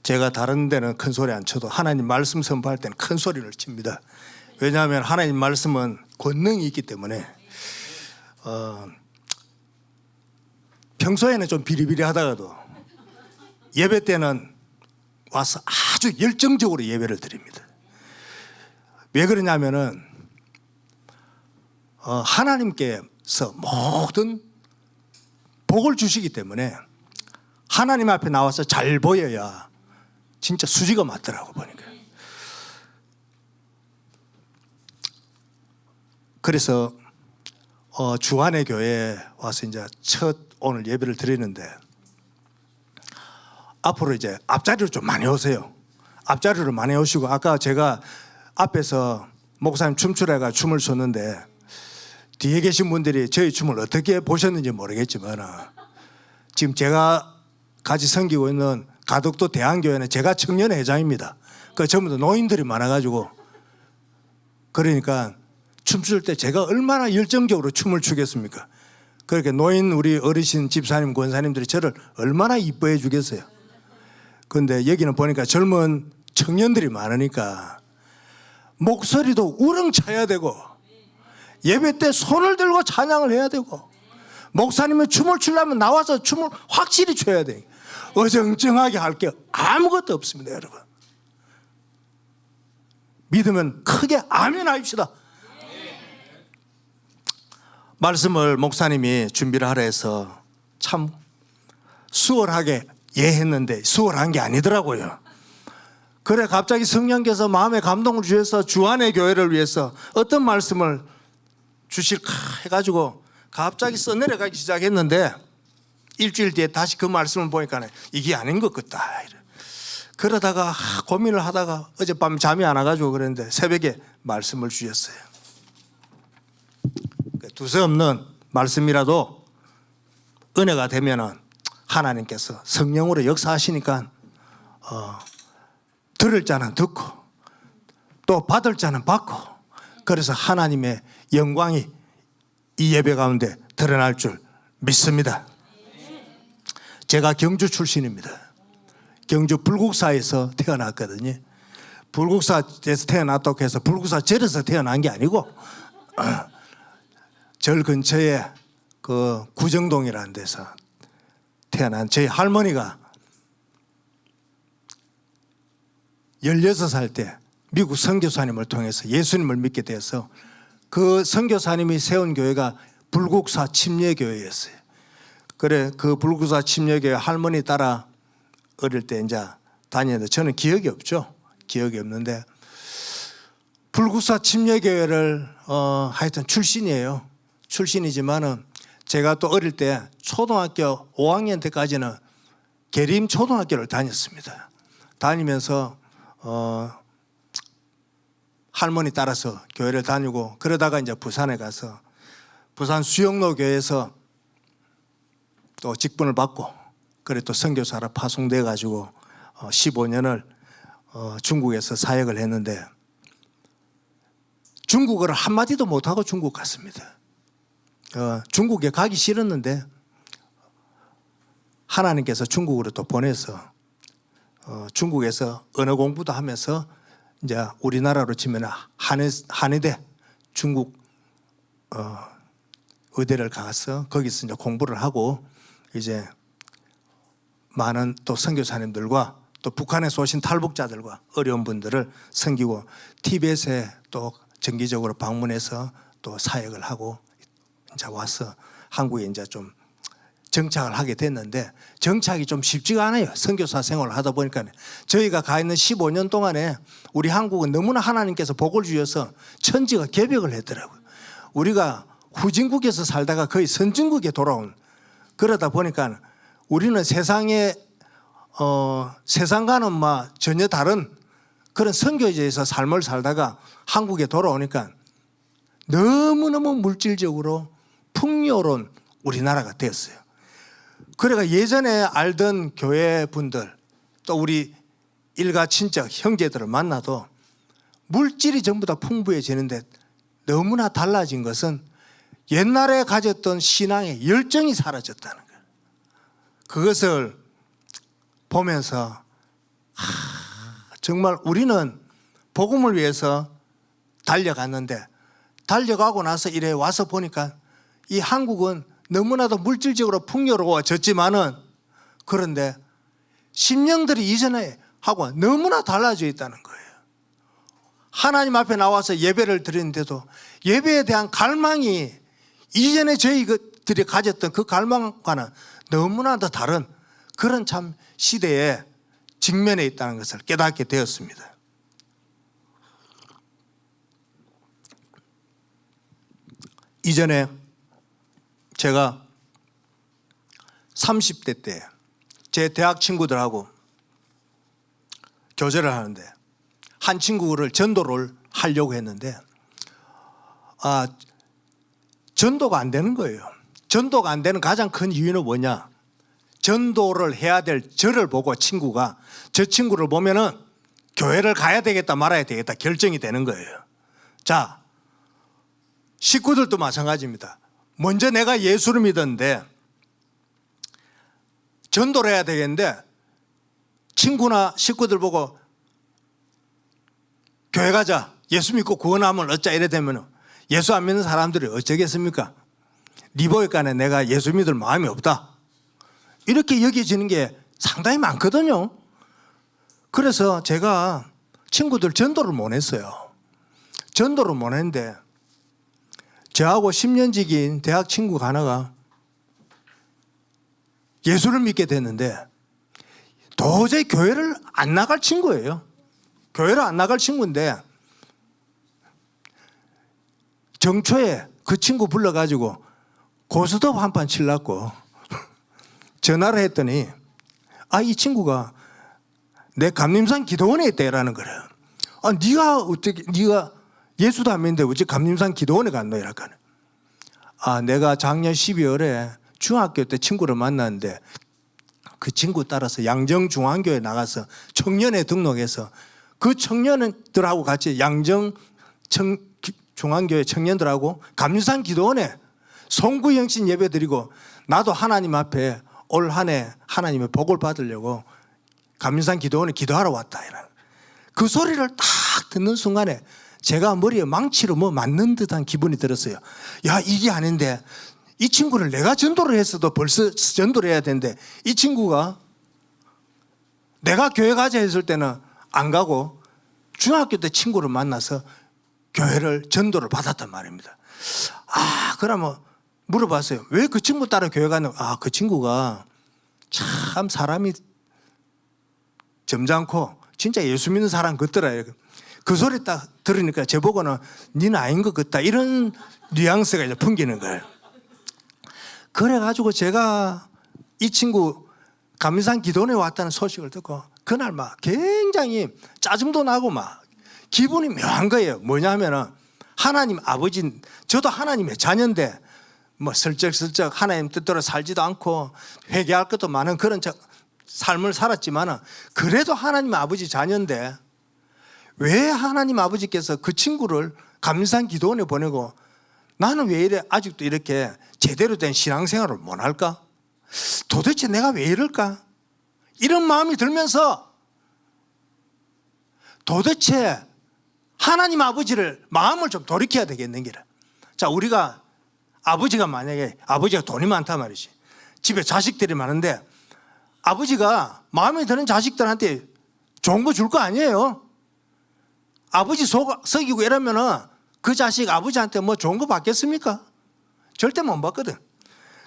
제가 다른 데는 큰 소리 안 쳐도 하나님 말씀 선포할 때는 큰 소리를 칩니다. 왜냐하면 하나님 말씀은 권능이 있기 때문에 평소에는 좀 비리비리 하다가도 예배 때는 와서 아주 열정적으로 예배를 드립니다. 왜 그러냐면은 하나님께서 모든 복을 주시기 때문에 하나님 앞에 나와서 잘 보여야 진짜 수지가 맞더라고 보니까. 그래서 주안의 교회에 와서 이제 첫 오늘 예배를 드리는데 앞으로 이제 앞자리로 좀 많이 오세요. 앞자리로 많이 오시고, 아까 제가 앞에서 목사님 춤추라가 춤을 췄는데 뒤에 계신 분들이 저희 춤을 어떻게 보셨는지 모르겠지만 지금 제가 같이 섬기고 있는 가덕도 대안교회는 제가 청년회장입니다. 그 전부 다 노인들이 많아가지고, 그러니까 춤출 때 제가 얼마나 열정적으로 춤을 추겠습니까? 그렇게 노인 우리 어르신 집사님 권사님들이 저를 얼마나 이뻐해 주겠어요. 그런데 여기는 보니까 젊은 청년들이 많으니까 목소리도 우렁차야 되고 예배 때 손을 들고 찬양을 해야 되고, 목사님은 춤을 추려면 나와서 춤을 확실히 춰야 돼. 어정쩡하게 할 게 아무것도 없습니다. 여러분, 믿으면 크게 아멘 하십시다. 말씀을 목사님이 준비를 하라 해서 참 수월하게 했는데 수월한 게 아니더라고요. 그래 갑자기 성령께서 마음에 감동을 주셔서 주안의 교회를 위해서 어떤 말씀을 주실까 해가지고 갑자기 써내려가기 시작했는데 일주일 뒤에 다시 그 말씀을 보니까 이게 아닌 것 같다. 그러다가 고민을 하다가 어젯밤 잠이 안 와가지고 그랬는데 새벽에 말씀을 주셨어요. 두서없는 말씀이라도 은혜가 되면은 하나님께서 성령으로 역사하시니까 들을 자는 듣고 또 받을 자는 받고, 그래서 하나님의 영광이 이 예배 가운데 드러날 줄 믿습니다. 제가 경주 출신입니다. 경주 불국사에서 태어났거든요. 불국사에서 태어났다고 해서 불국사 절에서 태어난 게 아니고 절 근처에 그 구정동이라는 데서 태어난 저희 할머니가 16살 때 미국 선교사님을 통해서 예수님을 믿게 돼서 그 선교사님이 세운 교회가 불국사 침례교회였어요. 그래 그 불국사 침례교회 할머니 따라 어릴 때 이제 다니는데 저는 기억이 없죠. 기억이 없는데 불국사 침례교회를 하여튼 출신이에요. 출신이지만은 제가 또 어릴 때 초등학교 5학년 때까지는 계림 초등학교를 다녔습니다. 다니면서 할머니 따라서 교회를 다니고, 그러다가 이제 부산에 가서 부산 수영로 교회에서 또 직분을 받고, 그래 또 선교사로 파송돼 가지고 15년을 중국에서 사역을 했는데 중국어를 한마디도 못하고 중국 갔습니다. 중국에 가기 싫었는데 하나님께서 중국으로 또 보내서 중국에서 언어 공부도 하면서 이제 우리나라로 치면 한의대 중국 의대를 가서 거기서 이제 공부를 하고, 이제 많은 또 선교사님들과 또 북한에서 오신 탈북자들과 어려운 분들을 섬기고 티벳에 또 정기적으로 방문해서 또 사역을 하고 이제 와서 한국에 이제 좀 정착을 하게 됐는데, 정착이 좀 쉽지가 않아요. 선교사 생활을 하다 보니까 저희가 가 있는 15년 동안에 우리 한국은 너무나 하나님께서 복을 주셔서 천지가 개벽을 했더라고요. 우리가 후진국에서 살다가 거의 선진국에 돌아온, 그러다 보니까 우리는 세상에 세상과는 전혀 다른 그런 선교제에서 삶을 살다가 한국에 돌아오니까 너무너무 물질적으로 풍요로운 우리나라가 되었어요. 그래가 예전에 알던 교회 분들 또 우리 일가 친척 형제들을 만나도 물질이 전부 다 풍부해지는데 너무나 달라진 것은 옛날에 가졌던 신앙의 열정이 사라졌다는 거예요. 그것을 보면서 정말 우리는 복음을 위해서 달려갔는데 달려가고 나서 이래 와서 보니까 이 한국은 너무나도 물질적으로 풍요로워졌지만은 그런데 심령들이 이전에 하고 너무나 달라져 있다는 거예요. 하나님 앞에 나와서 예배를 드리는데도 예배에 대한 갈망이 이전에 저희들이 가졌던 그 갈망과는 너무나도 다른 그런 참 시대에 직면해 있다는 것을 깨닫게 되었습니다. 이전에 제가 30대 때 제 대학 친구들하고 교제를 하는데 한 친구를 전도를 하려고 했는데 전도가 안 되는 거예요. 전도가 안 되는 가장 큰 이유는 뭐냐? 전도를 해야 될 저를 보고 친구가 저 친구를 보면은 교회를 가야 되겠다 말아야 되겠다 결정이 되는 거예요. 자, 식구들도 마찬가지입니다. 먼저 내가 예수를 믿었는데 전도를 해야 되겠는데 친구나 식구들 보고 교회 가자, 예수 믿고 구원하면 어쩌 이래 되면 예수 안 믿는 사람들이 어쩌겠습니까? 네 보니까는 내가 예수 믿을 마음이 없다 이렇게 여겨지는 게 상당히 많거든요. 그래서 제가 친구들 전도를 못 했어요. 전도를 못 했는데 저하고 10년 지기인 대학 친구 하나가 예수를 믿게 됐는데 도저히 교회를 안 나갈 친구예요. 교회를 안 나갈 친구인데 정초에 그 친구 불러가지고 고스톱 한 판 치려고 전화를 했더니 이 친구가 내 감림산 기도원에 있다라는 거래요. 네가 예수도 안 믿는데 어찌 감림산 기도원에 갔노? 이랄까는. 내가 작년 12월에 중학교 때 친구를 만났는데 그 친구 따라서 양정중앙교회 나가서 청년회 등록해서 그 청년들하고 같이 양정중앙교회 청년들하고 감림산 기도원에 송구영신 예배 드리고 나도 하나님 앞에 올 한 해 하나님의 복을 받으려고 감림산 기도원에 기도하러 왔다. 그 소리를 딱 듣는 순간에 제가 머리에 망치로 맞는 듯한 기분이 들었어요. 야, 이게 아닌데 이 친구를 내가 전도를 했어도 벌써 전도를 해야 되는데 이 친구가 내가 교회 가자 했을 때는 안 가고 중학교 때 친구를 만나서 교회를 전도를 받았단 말입니다. 그러면 물어봤어요. 왜 그 친구 따라 교회 가는? 그 친구가 참 사람이 점잖고 진짜 예수 믿는 사람 같더라. 그 소리 딱 들으니까 저보고는 니는 아닌 것 같다 이런 뉘앙스가 이제 풍기는 거예요. 그래가지고 제가 이 친구 감림산 기도원에 왔다는 소식을 듣고 그날 막 굉장히 짜증도 나고 막 기분이 묘한 거예요. 뭐냐면은 하나님 아버지, 저도 하나님의 자녀인데 슬쩍슬쩍 하나님 뜻대로 살지도 않고 회개할 것도 많은 그런 삶을 살았지만은 그래도 하나님 아버지 자녀인데 왜 하나님 아버지께서 그 친구를 감림산 기도원에 보내고 나는 왜 이래 아직도 이렇게 제대로 된 신앙생활을 못 할까? 도대체 내가 왜 이럴까? 이런 마음이 들면서 도대체 하나님 아버지를 마음을 좀 돌이켜야 되겠는 게라. 자, 우리가 아버지가 만약에 아버지가 돈이 많단 말이지. 집에 자식들이 많은데 아버지가 마음에 드는 자식들한테 좋은 거 줄 거 아니에요. 아버지 속이고 이러면은 그 자식 아버지한테 좋은 거 받겠습니까? 절대 못 받거든.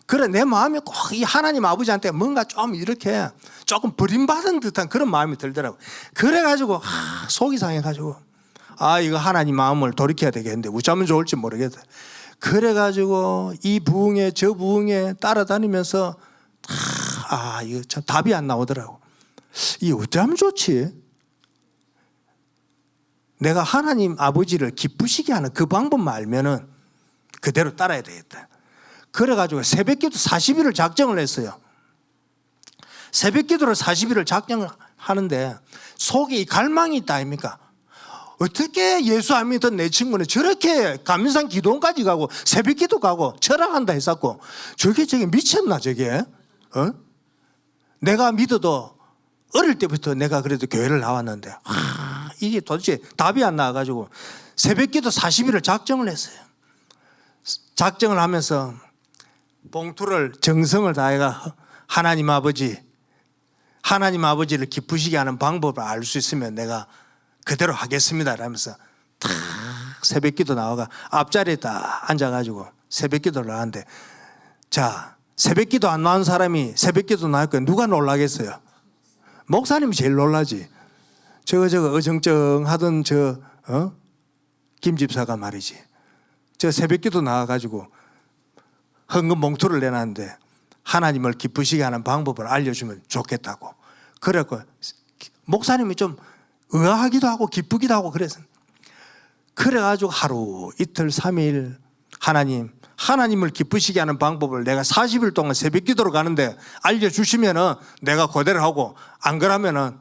그래, 내 마음이 꼭 이 하나님 아버지한테 뭔가 좀 이렇게 조금 버림받은 듯한 그런 마음이 들더라고. 그래가지고 속이 상해가지고 이거 하나님 마음을 돌이켜야 되겠는데 어쩌면 좋을지 모르겠다. 그래가지고 이 부흥회 저 부흥회 따라다니면서 이거 참 답이 안 나오더라고. 이 어쩌면 좋지? 내가 하나님 아버지를 기쁘시게 하는 그 방법만 알면은 그대로 따라야 되겠다. 그래가지고 새벽기도 40일을 작정을 했어요. 새벽기도를 40일을 작정을 하는데 속에 이 갈망이 있다 아닙니까? 어떻게 예수 안 믿던 내 친구는 저렇게 감림산 기도원까지 가고 새벽기도 가고 철학한다 했었고 저게 미쳤나 저게? 내가 믿어도 어릴 때부터 내가 그래도 교회를 나왔는데 이게 도대체 답이 안 나와가지고 새벽기도 40일을 작정을 했어요. 작정을 하면서 봉투를 정성을 다해가 하나님 아버지를 기쁘시게 하는 방법을 알 수 있으면 내가 그대로 하겠습니다 라면서 탁 새벽기도 나와가 앞자리에 딱 앉아가지고 새벽기도를 하는데, 자, 새벽기도 안 나온 사람이 새벽기도 나왔고 누가 놀라겠어요? 목사님이 제일 놀라지. 저거 어정쩡하던 김 집사가 말이지, 저 새벽기도 나와가지고 헌금 봉투를 내놨는데 하나님을 기쁘시게 하는 방법을 알려주면 좋겠다고. 그래갖고 목사님이 좀 의아하기도 하고 기쁘기도 하고 그래가지고 하루 이틀 3일 하나님을 기쁘시게 하는 방법을 내가 40일 동안 새벽기도로 가는데 알려주시면은 내가 그대로 하고, 안 그러면은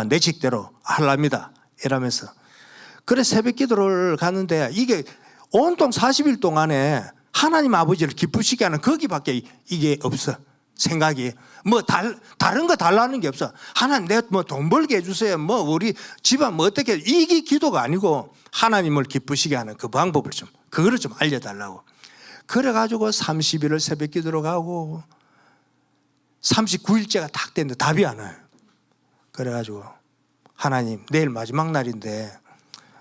내 식대로 하랍니다 이러면서. 그래 새벽기도를 가는데 이게 온통 40일 동안에 하나님 아버지를 기쁘시게 하는 거기밖에 이게 없어. 생각이 다른 거 달라는 게 없어. 하나님 내 돈 벌게 해주세요, 우리 집안 어떻게, 이게 기도가 아니고 하나님을 기쁘시게 하는 그 방법을 그거를 좀 알려달라고. 그래가지고 30일을 새벽기도로 가고 39일째가 딱 됐는데 답이 안 와요. 그래가지고 하나님 내일 마지막 날인데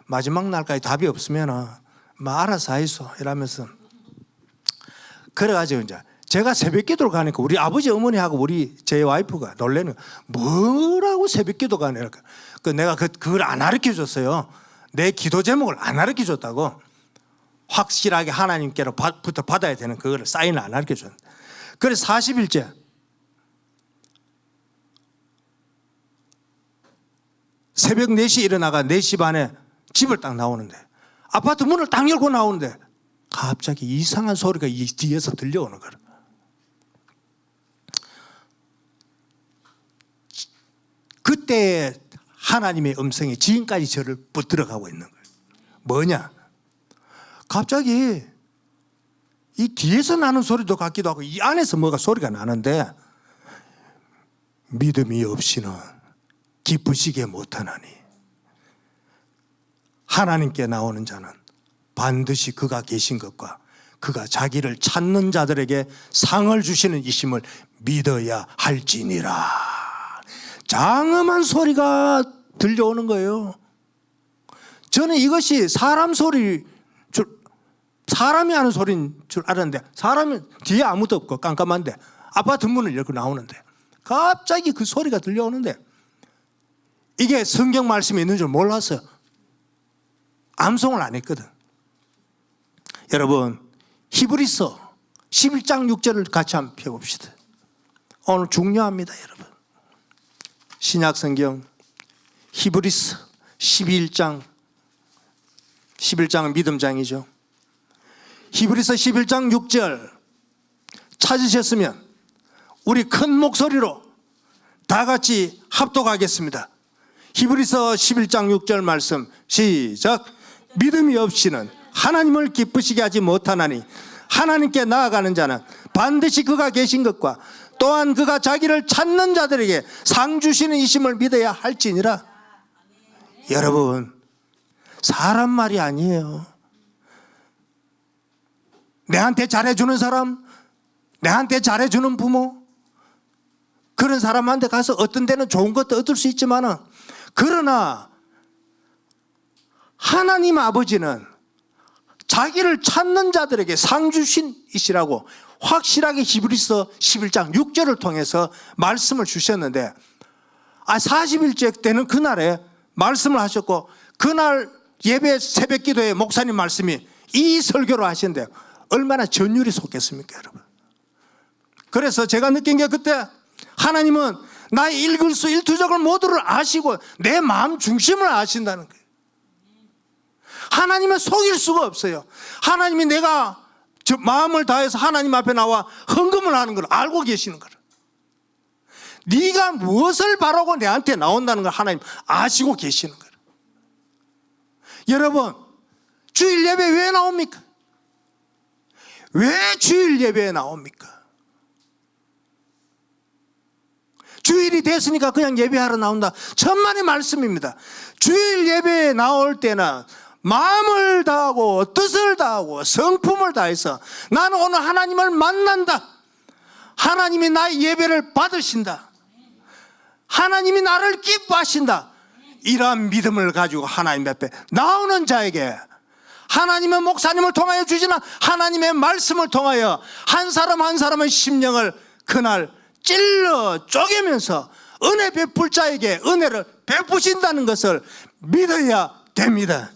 마지막 날까지 답이 없으면은 알아서 하이소 이러면서. 그래가지고 이제 제가 새벽기도를 가니까 우리 아버지 어머니하고 제 와이프가 놀래는, 뭐라고 새벽기도 가냐. 내가 그걸 안 가르쳐줬어요. 내 기도 제목을 안 가르쳐줬다고. 확실하게 하나님께로부터 받아야 되는 그거를 사인을 안 가르쳐줬는데. 그래서 40일째 새벽 4시에 일어나가 4시 반에 집을 딱 나오는데, 아파트 문을 딱 열고 나오는데 갑자기 이상한 소리가 이 뒤에서 들려오는 거야. 그때 하나님의 음성이 지금까지 저를 붙들어가고 있는 거예요. 뭐냐? 갑자기 이 뒤에서 나는 소리도 같기도 하고 이 안에서 뭐가 소리가 나는데, 믿음이 없이는 기쁘시게 못하나니 하나님께 나오는 자는 반드시 그가 계신 것과 그가 자기를 찾는 자들에게 상을 주시는 이심을 믿어야 할지니라. 장엄한 소리가 들려오는 거예요. 저는 이것이 사람이 하는 소리인 줄 알았는데, 사람이 뒤에 아무도 없고 깜깜한데 아파트 문을 열고 나오는데 갑자기 그 소리가 들려오는데, 이게 성경 말씀이 있는 줄 몰랐어요. 암송을 안 했거든. 여러분, 히브리서 11장 6절을 같이 한번 펴봅시다. 오늘 중요합니다, 여러분. 신약성경 히브리서 11장은 믿음장이죠. 히브리서 11장 6절 찾으셨으면 우리 큰 목소리로 다 같이 합독하겠습니다. 히브리서 11장 6절 말씀 시작. 믿음이 없이는 하나님을 기쁘시게 하지 못하나니 하나님께 나아가는 자는 반드시 그가 계신 것과 또한 그가 자기를 찾는 자들에게 상 주시는 이심을 믿어야 할지니라. 여러분, 사람 말이 아니에요. 내한테 잘해주는 사람, 내한테 잘해주는 부모, 그런 사람한테 가서 어떤 데는 좋은 것도 얻을 수 있지만은, 그러나 하나님 아버지는 자기를 찾는 자들에게 상 주신 이시라고 확실하게 히브리서 11장 6절을 통해서 말씀을 주셨는데, 40일째 되는 그날에 말씀을 하셨고, 그날 예배 새벽 기도에 목사님 말씀이 이 설교를 하시는데 얼마나 전율이 솟겠습니까, 여러분. 그래서 제가 느낀 게, 그때 하나님은 나의 일글수 일투족을 모두를 아시고 내 마음 중심을 아신다는 거예요. 하나님은 속일 수가 없어요. 하나님이 내가 저 마음을 다해서 하나님 앞에 나와 헌금을 하는 걸 알고 계시는 거예요. 네가 무엇을 바라고 내한테 나온다는 걸 하나님 아시고 계시는 거예요. 여러분, 주일 예배 왜 나옵니까? 왜 주일 예배에 나옵니까? 주일이 됐으니까 그냥 예배하러 나온다. 천만의 말씀입니다. 주일 예배에 나올 때는 마음을 다하고 뜻을 다하고 성품을 다해서 나는 오늘 하나님을 만난다. 하나님이 나의 예배를 받으신다. 하나님이 나를 기뻐하신다. 이러한 믿음을 가지고 하나님 앞에 나오는 자에게 하나님은 목사님을 통하여 주시나 하나님의 말씀을 통하여 한 사람 한 사람의 심령을 그날 찔러 쪼개면서 은혜 베풀 자에게 은혜를 베푸신다는 것을 믿어야 됩니다.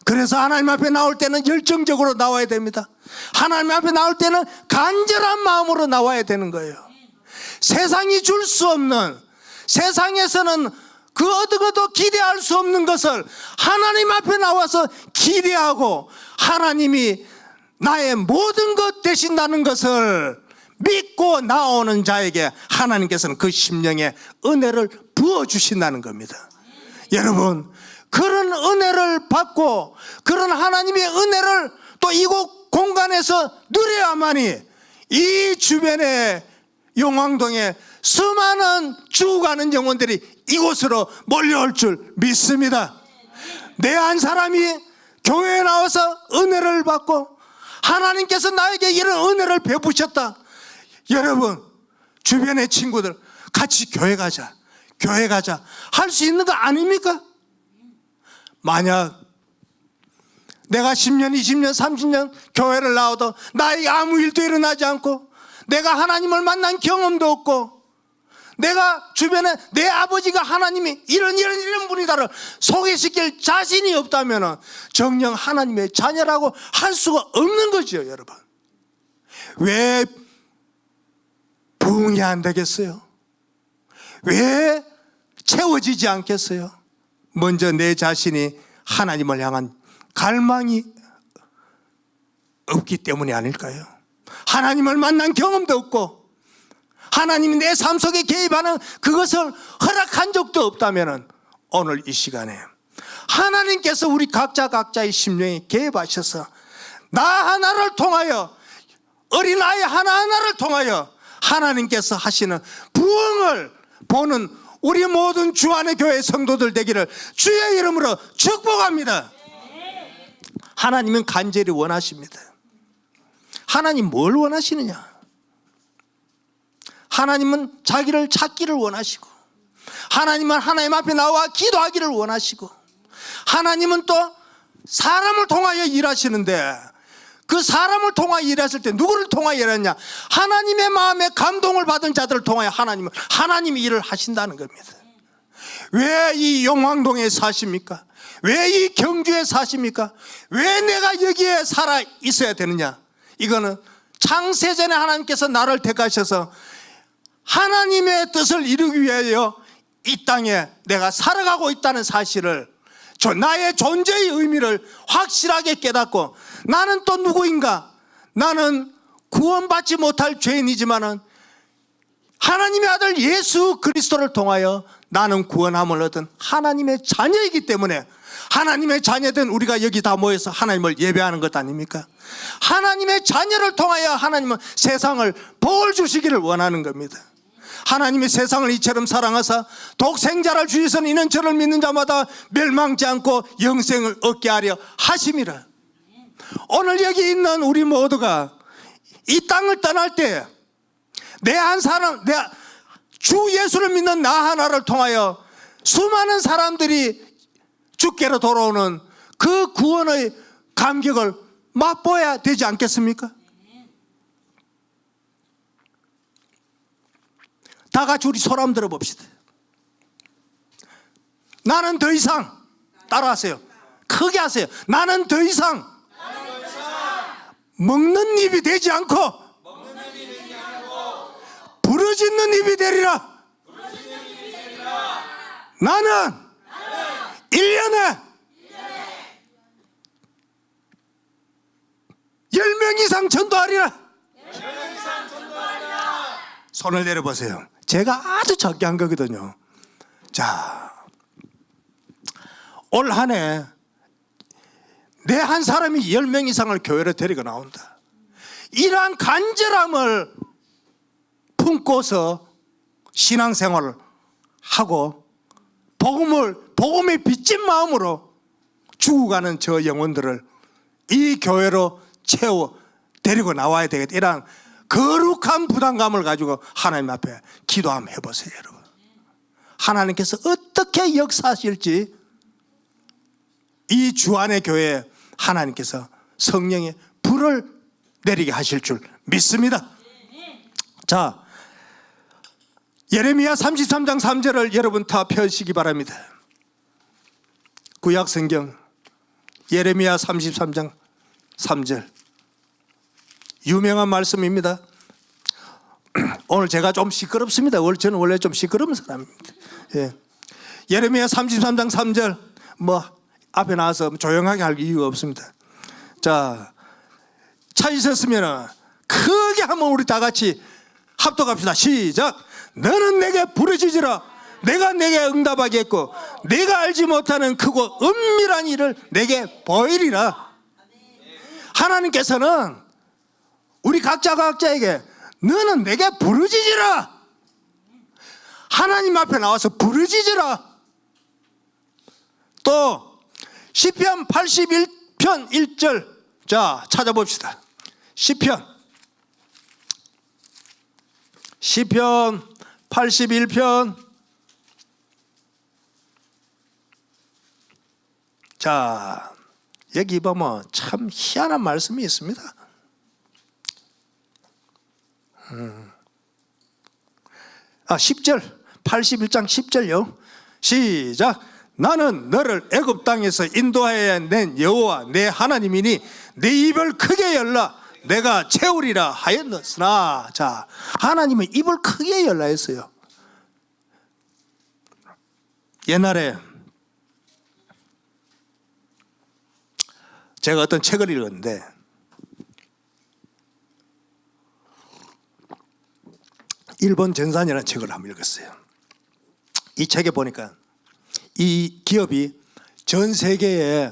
그래서 하나님 앞에 나올 때는 열정적으로 나와야 됩니다. 하나님 앞에 나올 때는 간절한 마음으로 나와야 되는 거예요. 세상이 줄 수 없는, 세상에서는 그 어디서도 기대할 수 없는 것을 하나님 앞에 나와서 기대하고 하나님이 나의 모든 것 되신다는 것을 믿고 나오는 자에게 하나님께서는 그 심령에 은혜를 부어주신다는 겁니다. 여러분, 그런 은혜를 받고 그런 하나님의 은혜를 또 이곳 공간에서 누려야만이 이 주변에 용왕동에 수많은 죽어가는 영혼들이 이곳으로 몰려올 줄 믿습니다. 내 한 사람이 교회에 나와서 은혜를 받고 하나님께서 나에게 이런 은혜를 베푸셨다. 여러분, 주변의 친구들 같이 교회 가자, 교회 가자 할 수 있는 거 아닙니까? 만약 내가 10년, 20년, 30년 교회를 나와도 나에게 아무 일도 일어나지 않고 내가 하나님을 만난 경험도 없고 내가 주변에 내 아버지가 하나님이 이런 분이다를 소개시킬 자신이 없다면 정녕 하나님의 자녀라고 할 수가 없는 거죠. 여러분, 왜 부흥이 안 되겠어요? 왜 채워지지 않겠어요? 먼저 내 자신이 하나님을 향한 갈망이 없기 때문이 아닐까요? 하나님을 만난 경험도 없고 하나님이 내 삶 속에 개입하는 그것을 허락한 적도 없다면 오늘 이 시간에 하나님께서 우리 각자의 심령에 개입하셔서 나 하나를 통하여, 어린아이 하나하나를 통하여 하나님께서 하시는 부흥을 보는 우리 모든 주안의 교회 성도들 되기를 주의 이름으로 축복합니다. 하나님은 간절히 원하십니다. 하나님 뭘 원하시느냐? 하나님은 자기를 찾기를 원하시고, 하나님은 하나님 앞에 나와 기도하기를 원하시고, 하나님은 또 사람을 통하여 일하시는데 그 사람을 통하여 일했을 때 누구를 통하여 일했냐? 하나님의 마음에 감동을 받은 자들을 통하여 하나님이 일을 하신다는 겁니다. 왜 이 용왕동에 사십니까? 왜 이 경주에 사십니까? 왜 내가 여기에 살아 있어야 되느냐? 이거는 창세전에 하나님께서 나를 택하셔서 하나님의 뜻을 이루기 위하여 이 땅에 내가 살아가고 있다는 사실을, 나의 존재의 의미를 확실하게 깨닫고, 나는 또 누구인가? 나는 구원받지 못할 죄인이지만은 하나님의 아들 예수 그리스도를 통하여 나는 구원함을 얻은 하나님의 자녀이기 때문에, 하나님의 자녀된 우리가 여기 다 모여서 하나님을 예배하는 것 아닙니까? 하나님의 자녀를 통하여 하나님은 세상을 복을 주시기를 원하는 겁니다. 하나님이 세상을 이처럼 사랑하사 독생자를 주시선 이는 저를 믿는 자마다 멸망치 않고 영생을 얻게 하려 하심이라. 오늘 여기 있는 우리 모두가 이 땅을 떠날 때 내 한 사람, 주 예수를 믿는 나 하나를 통하여 수많은 사람들이 주께로 돌아오는 그 구원의 감격을 맛보아야 되지 않겠습니까? 다 같이 우리 소리 한번 들어봅시다. 나는 더 이상, 따라하세요. 크게 하세요. 나는 더 이상 먹는 입이 되지 않고 부르짖는 입이 되리라. 나는 1년에 10명 이상 전도하리라. 손을 내려보세요. 제가 아주 적게 한 거거든요. 자, 올 한 해 내 한 사람이 10명 이상을 교회로 데리고 나온다. 이러한 간절함을 품고서 신앙생활을 하고 복음의 빚진 마음으로 죽어가는 저 영혼들을 이 교회로 채워 데리고 나와야 되겠다. 이런 거룩한 부담감을 가지고 하나님 앞에 기도 한번 해보세요, 여러분. 하나님께서 어떻게 역사하실지 이 주안의 교회에 하나님께서 성령의 불을 내리게 하실 줄 믿습니다. 자, 예레미야 33장 3절을 여러분 다 펴시기 바랍니다. 구약 성경 예레미야 33장 3절 유명한 말씀입니다. 오늘 제가 좀 시끄럽습니다. 저는 원래 좀 시끄러운 사람입니다. 예. 예레미야 33장 3절 뭐 앞에 나와서 조용하게 할 이유가 없습니다. 자, 찾으셨으면 크게 한번 우리 다 같이 합독합시다. 시작. 너는 내게 부르짖으라. 내가 내게 응답하겠고 내가 알지 못하는 크고 은밀한 일을 내게 보이리라. 하나님께서는 우리 각자에게 너는 내게 부르짖으라. 하나님 앞에 나와서 부르짖으라. 또 시편 81편 1절 자 찾아봅시다. 시편 81편 자 여기 보면 참 희한한 말씀이 있습니다. 10절 81장 10절요. 시작. 나는 너를 애굽 땅에서 인도하여 낸 여호와 내 하나님이니 내 입을 크게 열라 내가 채우리라 하였으나. 자, 하나님은 입을 크게 열라 했어요. 옛날에 제가 어떤 책을 읽었는데 일본 전산이라는 책을 한번 읽었어요. 이 책에 보니까 이 기업이 전 세계에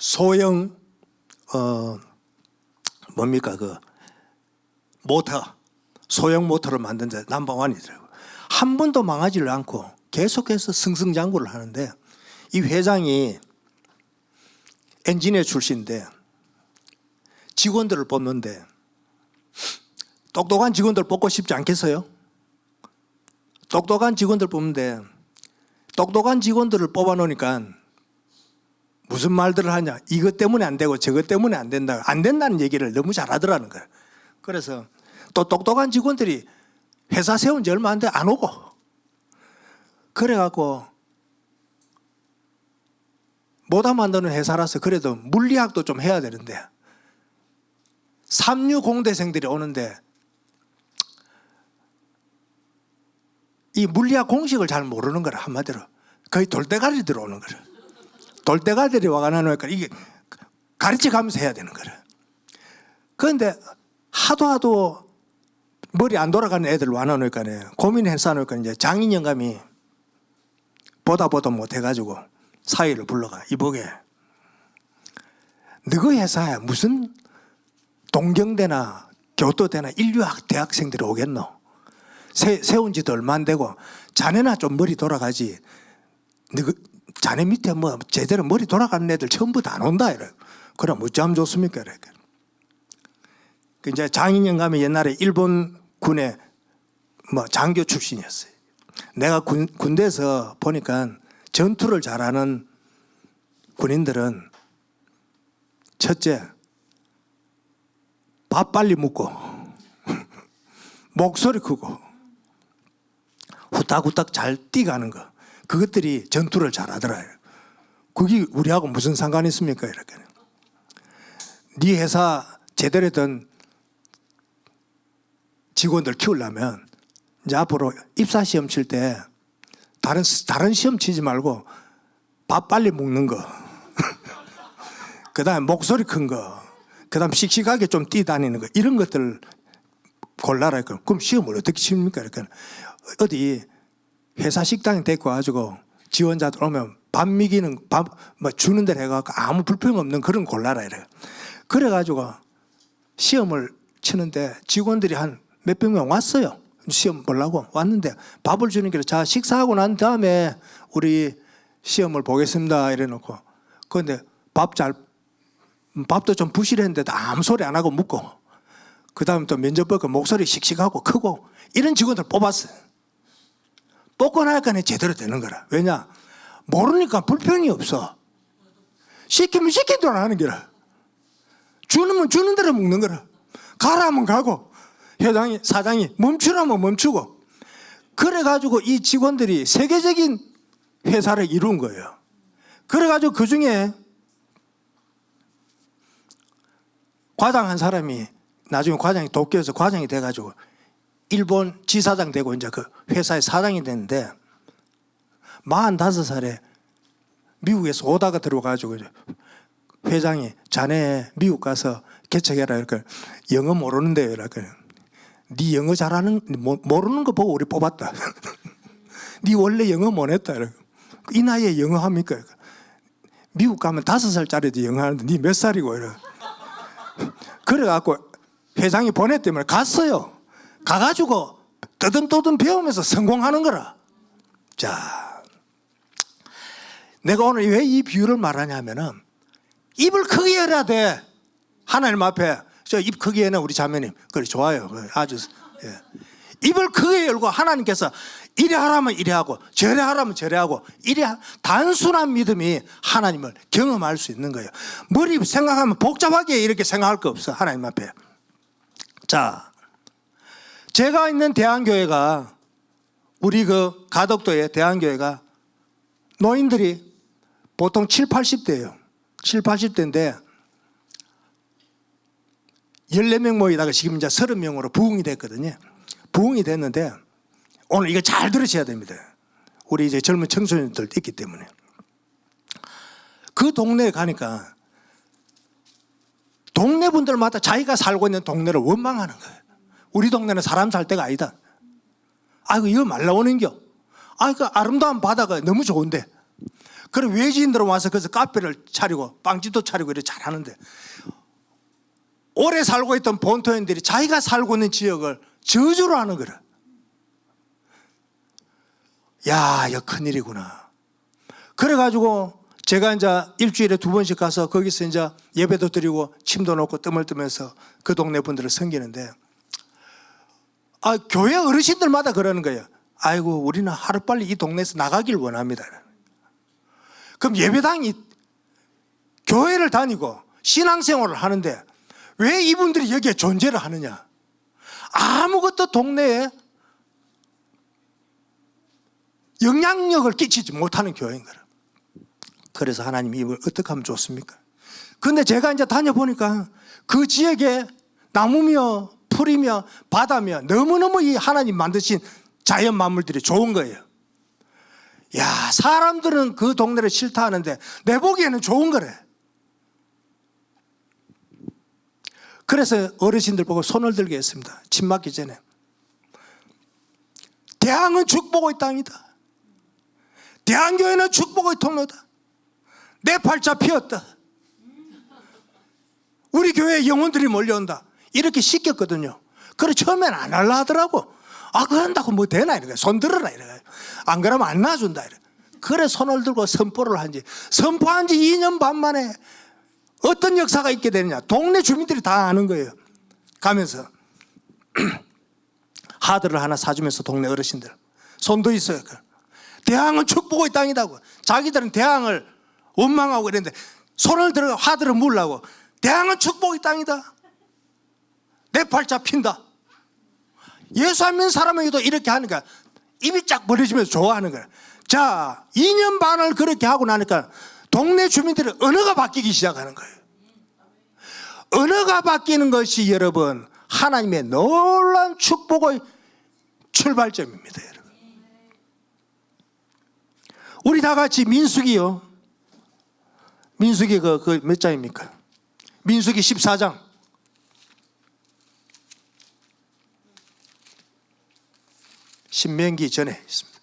소형 모터 소형 모터를 만든 데 넘버원이더라고요. 한 번도 망하지를 않고 계속해서 승승장구를 하는데 이 회장이 엔지니어 출신인데 직원들을 뽑는데 똑똑한 직원들 뽑고 싶지 않겠어요? 똑똑한 직원들 뽑는데 똑똑한 직원들을 뽑아놓으니까 무슨 말들을 하냐. 이것 때문에 안 되고 저것 때문에 안 된다. 안 된다는 얘기를 너무 잘하더라는 거예요. 그래서 또 똑똑한 직원들이 회사 세운 지 얼마 안 돼 안 오고 그래갖고 못하 만드는 회사라서 그래도 물리학도 좀 해야 되는데 3류 공대생들이 오는데 이 물리학 공식을 잘 모르는 거라. 한마디로 거의 돌대가리 들어오는 거라. 돌대가리들이 와가 나니까 이게 가르쳐 가면서 해야 되는 거라. 그런데 하도 머리 안 돌아가는 애들 와놓으니까 고민해서 놓으니까 이제 장인 영감이 보다 못해가지고 사위를 불러가. 이보게 너희 회사에 무슨 동경대나 교토대나 인류학 대학생들이 오겠노? 세운 지도 얼마 안 되고 자네나 좀 머리 돌아가지. 자네 밑에 뭐 제대로 머리 돌아가는 애들 전부 다 안 온다. 이래. 그럼 어쩌면 좋습니까? 이래. 이제 장인 영감이 옛날에 일본 군의 장교 출신이었어요. 내가 군대에서 보니까 전투를 잘하는 군인들은 첫째, 밥 빨리 먹고 목소리 크고 후딱후딱 잘 뛰가는 거, 그것들이 전투를 잘하더라. 그게 우리하고 무슨 상관이 있습니까? 이렇게. 네 회사 제대로 된 직원들 키우려면 이제 앞으로 입사 시험 칠 때 다른 시험 치지 말고 밥 빨리 먹는 거, 그다음에 목소리 큰 거, 그다음 씩씩하게 좀 뛰다니는 거, 이런 것들 골라라. 그럼 시험을 어떻게 칩니까? 이렇게. 어디 회사 식당에 데리고 와가지고 지원자들 오면 밥 먹이는 밥 주는 데를 해갖고 아무 불평 없는 그런 골라라. 이래. 그래가지고 시험을 치는데 직원들이 한 몇백 명 왔어요. 시험 보려고 왔는데 밥을 주는 게 자 식사하고 난 다음에 우리 시험을 보겠습니다 이래 놓고 그런데 밥도 좀 부실했는데 아무 소리 안 하고 묵고 그 다음에 또 면접 보고 목소리 씩씩하고 크고 이런 직원들 뽑았어요. 뽑고 나니까 제대로 되는 거라. 왜냐? 모르니까 불평이 없어. 시키면 시킨 대로 하는 거라. 주는 주는 대로 먹는 거라. 가라면 가고 회장이 사장이 멈추라면 멈추고 그래가지고 이 직원들이 세계적인 회사를 이룬 거예요. 그래가지고 그중에 과장 한 사람이 나중에 과장이 도쿄에서 과장이 돼가지고 일본 지사장 되고 이제 그 회사의 사장이 됐는데 45살에 미국에서 오다가 들어가지고 회장이 자네 미국 가서 개척해라 이렇게 영어 모르는데요 이렇게 네 영어 잘하는 모르는 거 보고 우리 뽑았다. 네 원래 영어 못했다 이렇게 이 나이에 영어 합니까? 미국 가면 5살짜리도 영어 하는데 네 몇 살이고 이래. 그래갖고 회장이 보냈다면 갔어요. 가가지고 떠듬떠듬 배우면서 성공하는 거라. 자, 내가 오늘 왜 이 비유를 말하냐면은 입을 크게 열어야 돼. 하나님 앞에. 저 입 크게 여는 우리 자매님. 그래, 좋아요. 아주. 예. 입을 크게 열고 하나님께서 이래 하라면 이래 하고 저래 하라면 저래 하고 단순한 믿음이 하나님을 경험할 수 있는 거예요. 머리 생각하면 복잡하게 이렇게 생각할 거 없어. 하나님 앞에. 자, 제가 있는 대한교회가 우리 그 가덕도의 대한교회가 노인들이 보통 7, 80대예요. 7, 80대인데 14명 모이다가 지금 이제 30명으로 부흥이 됐거든요. 부흥이 됐는데 오늘 이거 잘 들으셔야 됩니다. 우리 이제 젊은 청소년들도 있기 때문에. 그 동네에 가니까 동네 분들마다 자기가 살고 있는 동네를 원망하는 거예요. 우리 동네는 사람 살 데가 아니다. 아이고 이거 말 나오는겨. 아이고 아름다운 바다가 너무 좋은데. 그럼 외지인들 와서 그래서 카페를 차리고 빵집도 차리고 이렇게 잘하는데 오래 살고 있던 본토인들이 자기가 살고 있는 지역을 저주로 하는 거라. 야, 이거 큰일이구나. 그래가지고 제가 이제 일주일에 2번씩 가서 거기서 이제 예배도 드리고 침도 놓고 뜸을 뜨면서 그 동네 분들을 섬기는데 교회 어르신들마다 그러는 거예요. 아이고 우리는 하루빨리 이 동네에서 나가길 원합니다. 그럼 예배당이 교회를 다니고 신앙생활을 하는데 왜 이분들이 여기에 존재를 하느냐? 아무것도 동네에 영향력을 끼치지 못하는 교회인 거라. 그래서 하나님이 이걸 어떻게 하면 좋습니까? 근데 제가 이제 다녀보니까 그 지역에 나무며 풀이며 바다며 너무너무 이 하나님 만드신 자연 만물들이 좋은 거예요. 야, 사람들은 그 동네를 싫다 하는데 내 보기에는 좋은 거래. 그래서 어르신들 보고 손을 들게 했습니다. 침 맞기 전에. 대항은 축복의 땅이다. 대한교회는 축복의 통로다. 내 팔자 피었다. 우리 교회에 영혼들이 몰려온다. 이렇게 시켰거든요. 그래 처음엔 안 할라 하더라고. 그런다고 뭐 되나 이래. 손 들어라 이래. 안 그러면 안 놔준다 이래. 그래 손을 들고 선포를 선포한 지 2년 반 만에 어떤 역사가 있게 되느냐. 동네 주민들이 다 아는 거예요. 가면서 하드를 하나 사주면서 동네 어르신들 손도 있어요. 대항은 축복의 땅이다고. 자기들은 대항을 원망하고 그랬는데 손을 들어 하드를 물라고. 대항은 축복의 땅이다. 내 팔자 핀다. 예수 안 믿는 사람에게도 이렇게 하니까 입이 쫙 벌어지면서 좋아하는 거야. 자, 2년 반을 그렇게 하고 나니까 동네 주민들의 언어가 바뀌기 시작하는 거예요. 언어가 바뀌는 것이 여러분 하나님의 놀라운 축복의 출발점입니다. 여러분. 우리 다 같이 민수기요. 민수기 그 몇 장입니까? 민수기 14장. 신명기 전에 있습니다.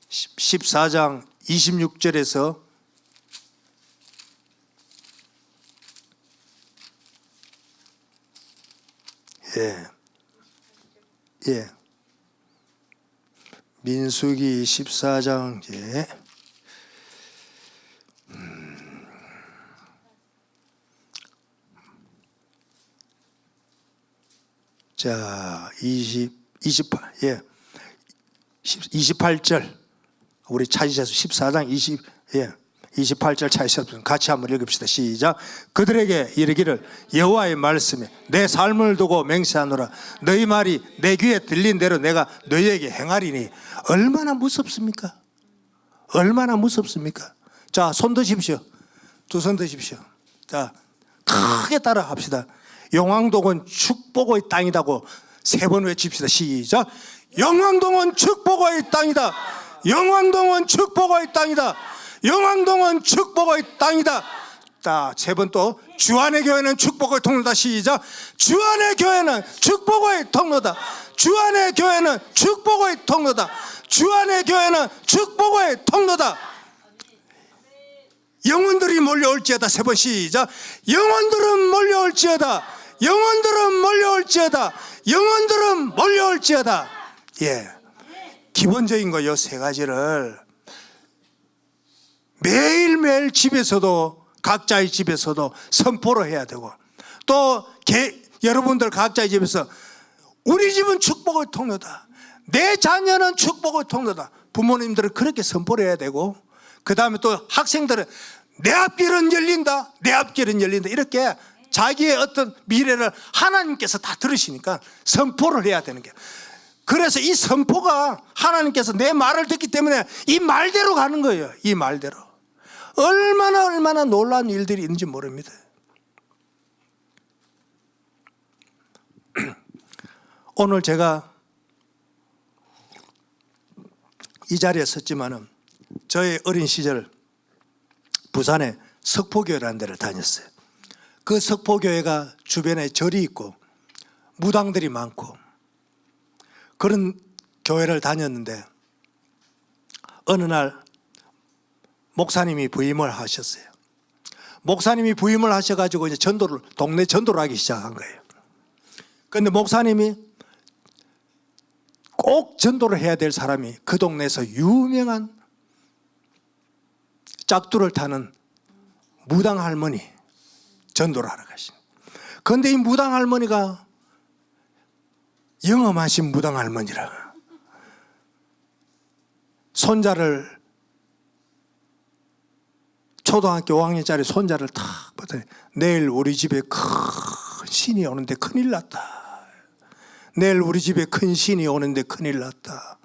14장 26절에서 예. 민수기 14장 예. 자, 28, 예. 28절. 우리 찾으셔서 14장 28절 찾으셔서 같이 한번 읽읍시다. 시작. 그들에게 이르기를 여호와의 말씀에 내 삶을 두고 맹세하노라. 너희 말이 내 귀에 들린 대로 내가 너희에게 행하리니. 얼마나 무섭습니까? 얼마나 무섭습니까? 자, 손 드십시오. 두 손 드십시오. 자, 크게 따라 합시다. 영왕동은 축복의 땅이다고 3번 외칩시다. 시작. 영왕동은 축복의 땅이다. 영왕동은 축복의 땅이다. 영왕동은 축복의 땅이다. 자, 3번 또 주안의 교회는 축복의 통로다. 시작. 주안의 교회는 축복의 통로다. 주안의 교회는 축복의 통로다. 주안의 교회는 축복의 통로다. 영혼들이 몰려올지어다. 3번 시작. 영혼들은 몰려올지어다. 영혼들은 몰려올지어다. 영혼들은 몰려올지어다. 예, 기본적인 거 요 3가지를 매일매일 집에서도 각자의 집에서도 선포를 해야 되고, 또 여러분들 각자의 집에서 우리 집은 축복의 통로다. 내 자녀는 축복의 통로다. 부모님들은 그렇게 선포를 해야 되고, 그 다음에 또 학생들은 내 앞길은 열린다. 내 앞길은 열린다. 이렇게 자기의 어떤 미래를 하나님께서 다 들으시니까 선포를 해야 되는 거예요. 그래서 이 선포가 하나님께서 내 말을 듣기 때문에 이 말대로 가는 거예요. 이 말대로. 얼마나 놀라운 일들이 있는지 모릅니다. 오늘 제가 이 자리에 섰지만은 저의 어린 시절 부산에 석포교회라는 데를 다녔어요. 그 석포교회가 주변에 절이 있고 무당들이 많고 그런 교회를 다녔는데, 어느 날 목사님이 부임을 하셨어요. 목사님이 부임을 하셔가지고 이제 동네 전도를 하기 시작한 거예요. 그런데 목사님이 꼭 전도를 해야 될 사람이 그 동네에서 유명한 짝두를 타는 무당 할머니 전도를 하러 가신. 그런데 이 무당 할머니가 영험하신 무당 할머니라. 손자를, 초등학교 5학년짜리 손자를 탁 보더니 내일 우리 집에 큰 신이 오는데 큰일 났다. 내일 우리 집에 큰 신이 오는데 큰일 났다.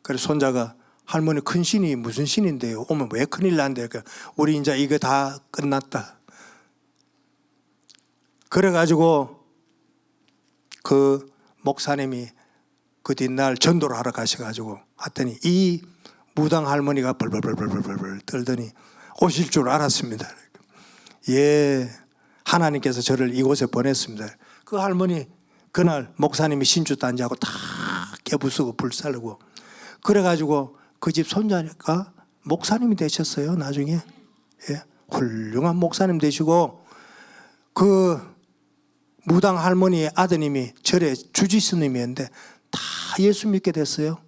그래서 손자가 할머니 큰 신이 무슨 신인데요? 오면 왜 큰일 난대요? 우리 이제 이거 다 끝났다. 그래가지고 그 목사님이 그 뒷날 전도를 하러 가셔가지고 왔더니 이 무당 할머니가 벌벌벌벌벌 떨더니 오실 줄 알았습니다. 예, 하나님께서 저를 이곳에 보냈습니다. 그 할머니 그날 목사님이 신주단지하고 다 깨부수고 불살르고 그래가지고 그 집 손자니까 목사님이 되셨어요. 나중에 예, 훌륭한 목사님 되시고 그 무당 할머니의 아드님이 절에 주지스님이었는데 다 예수 믿게 됐어요.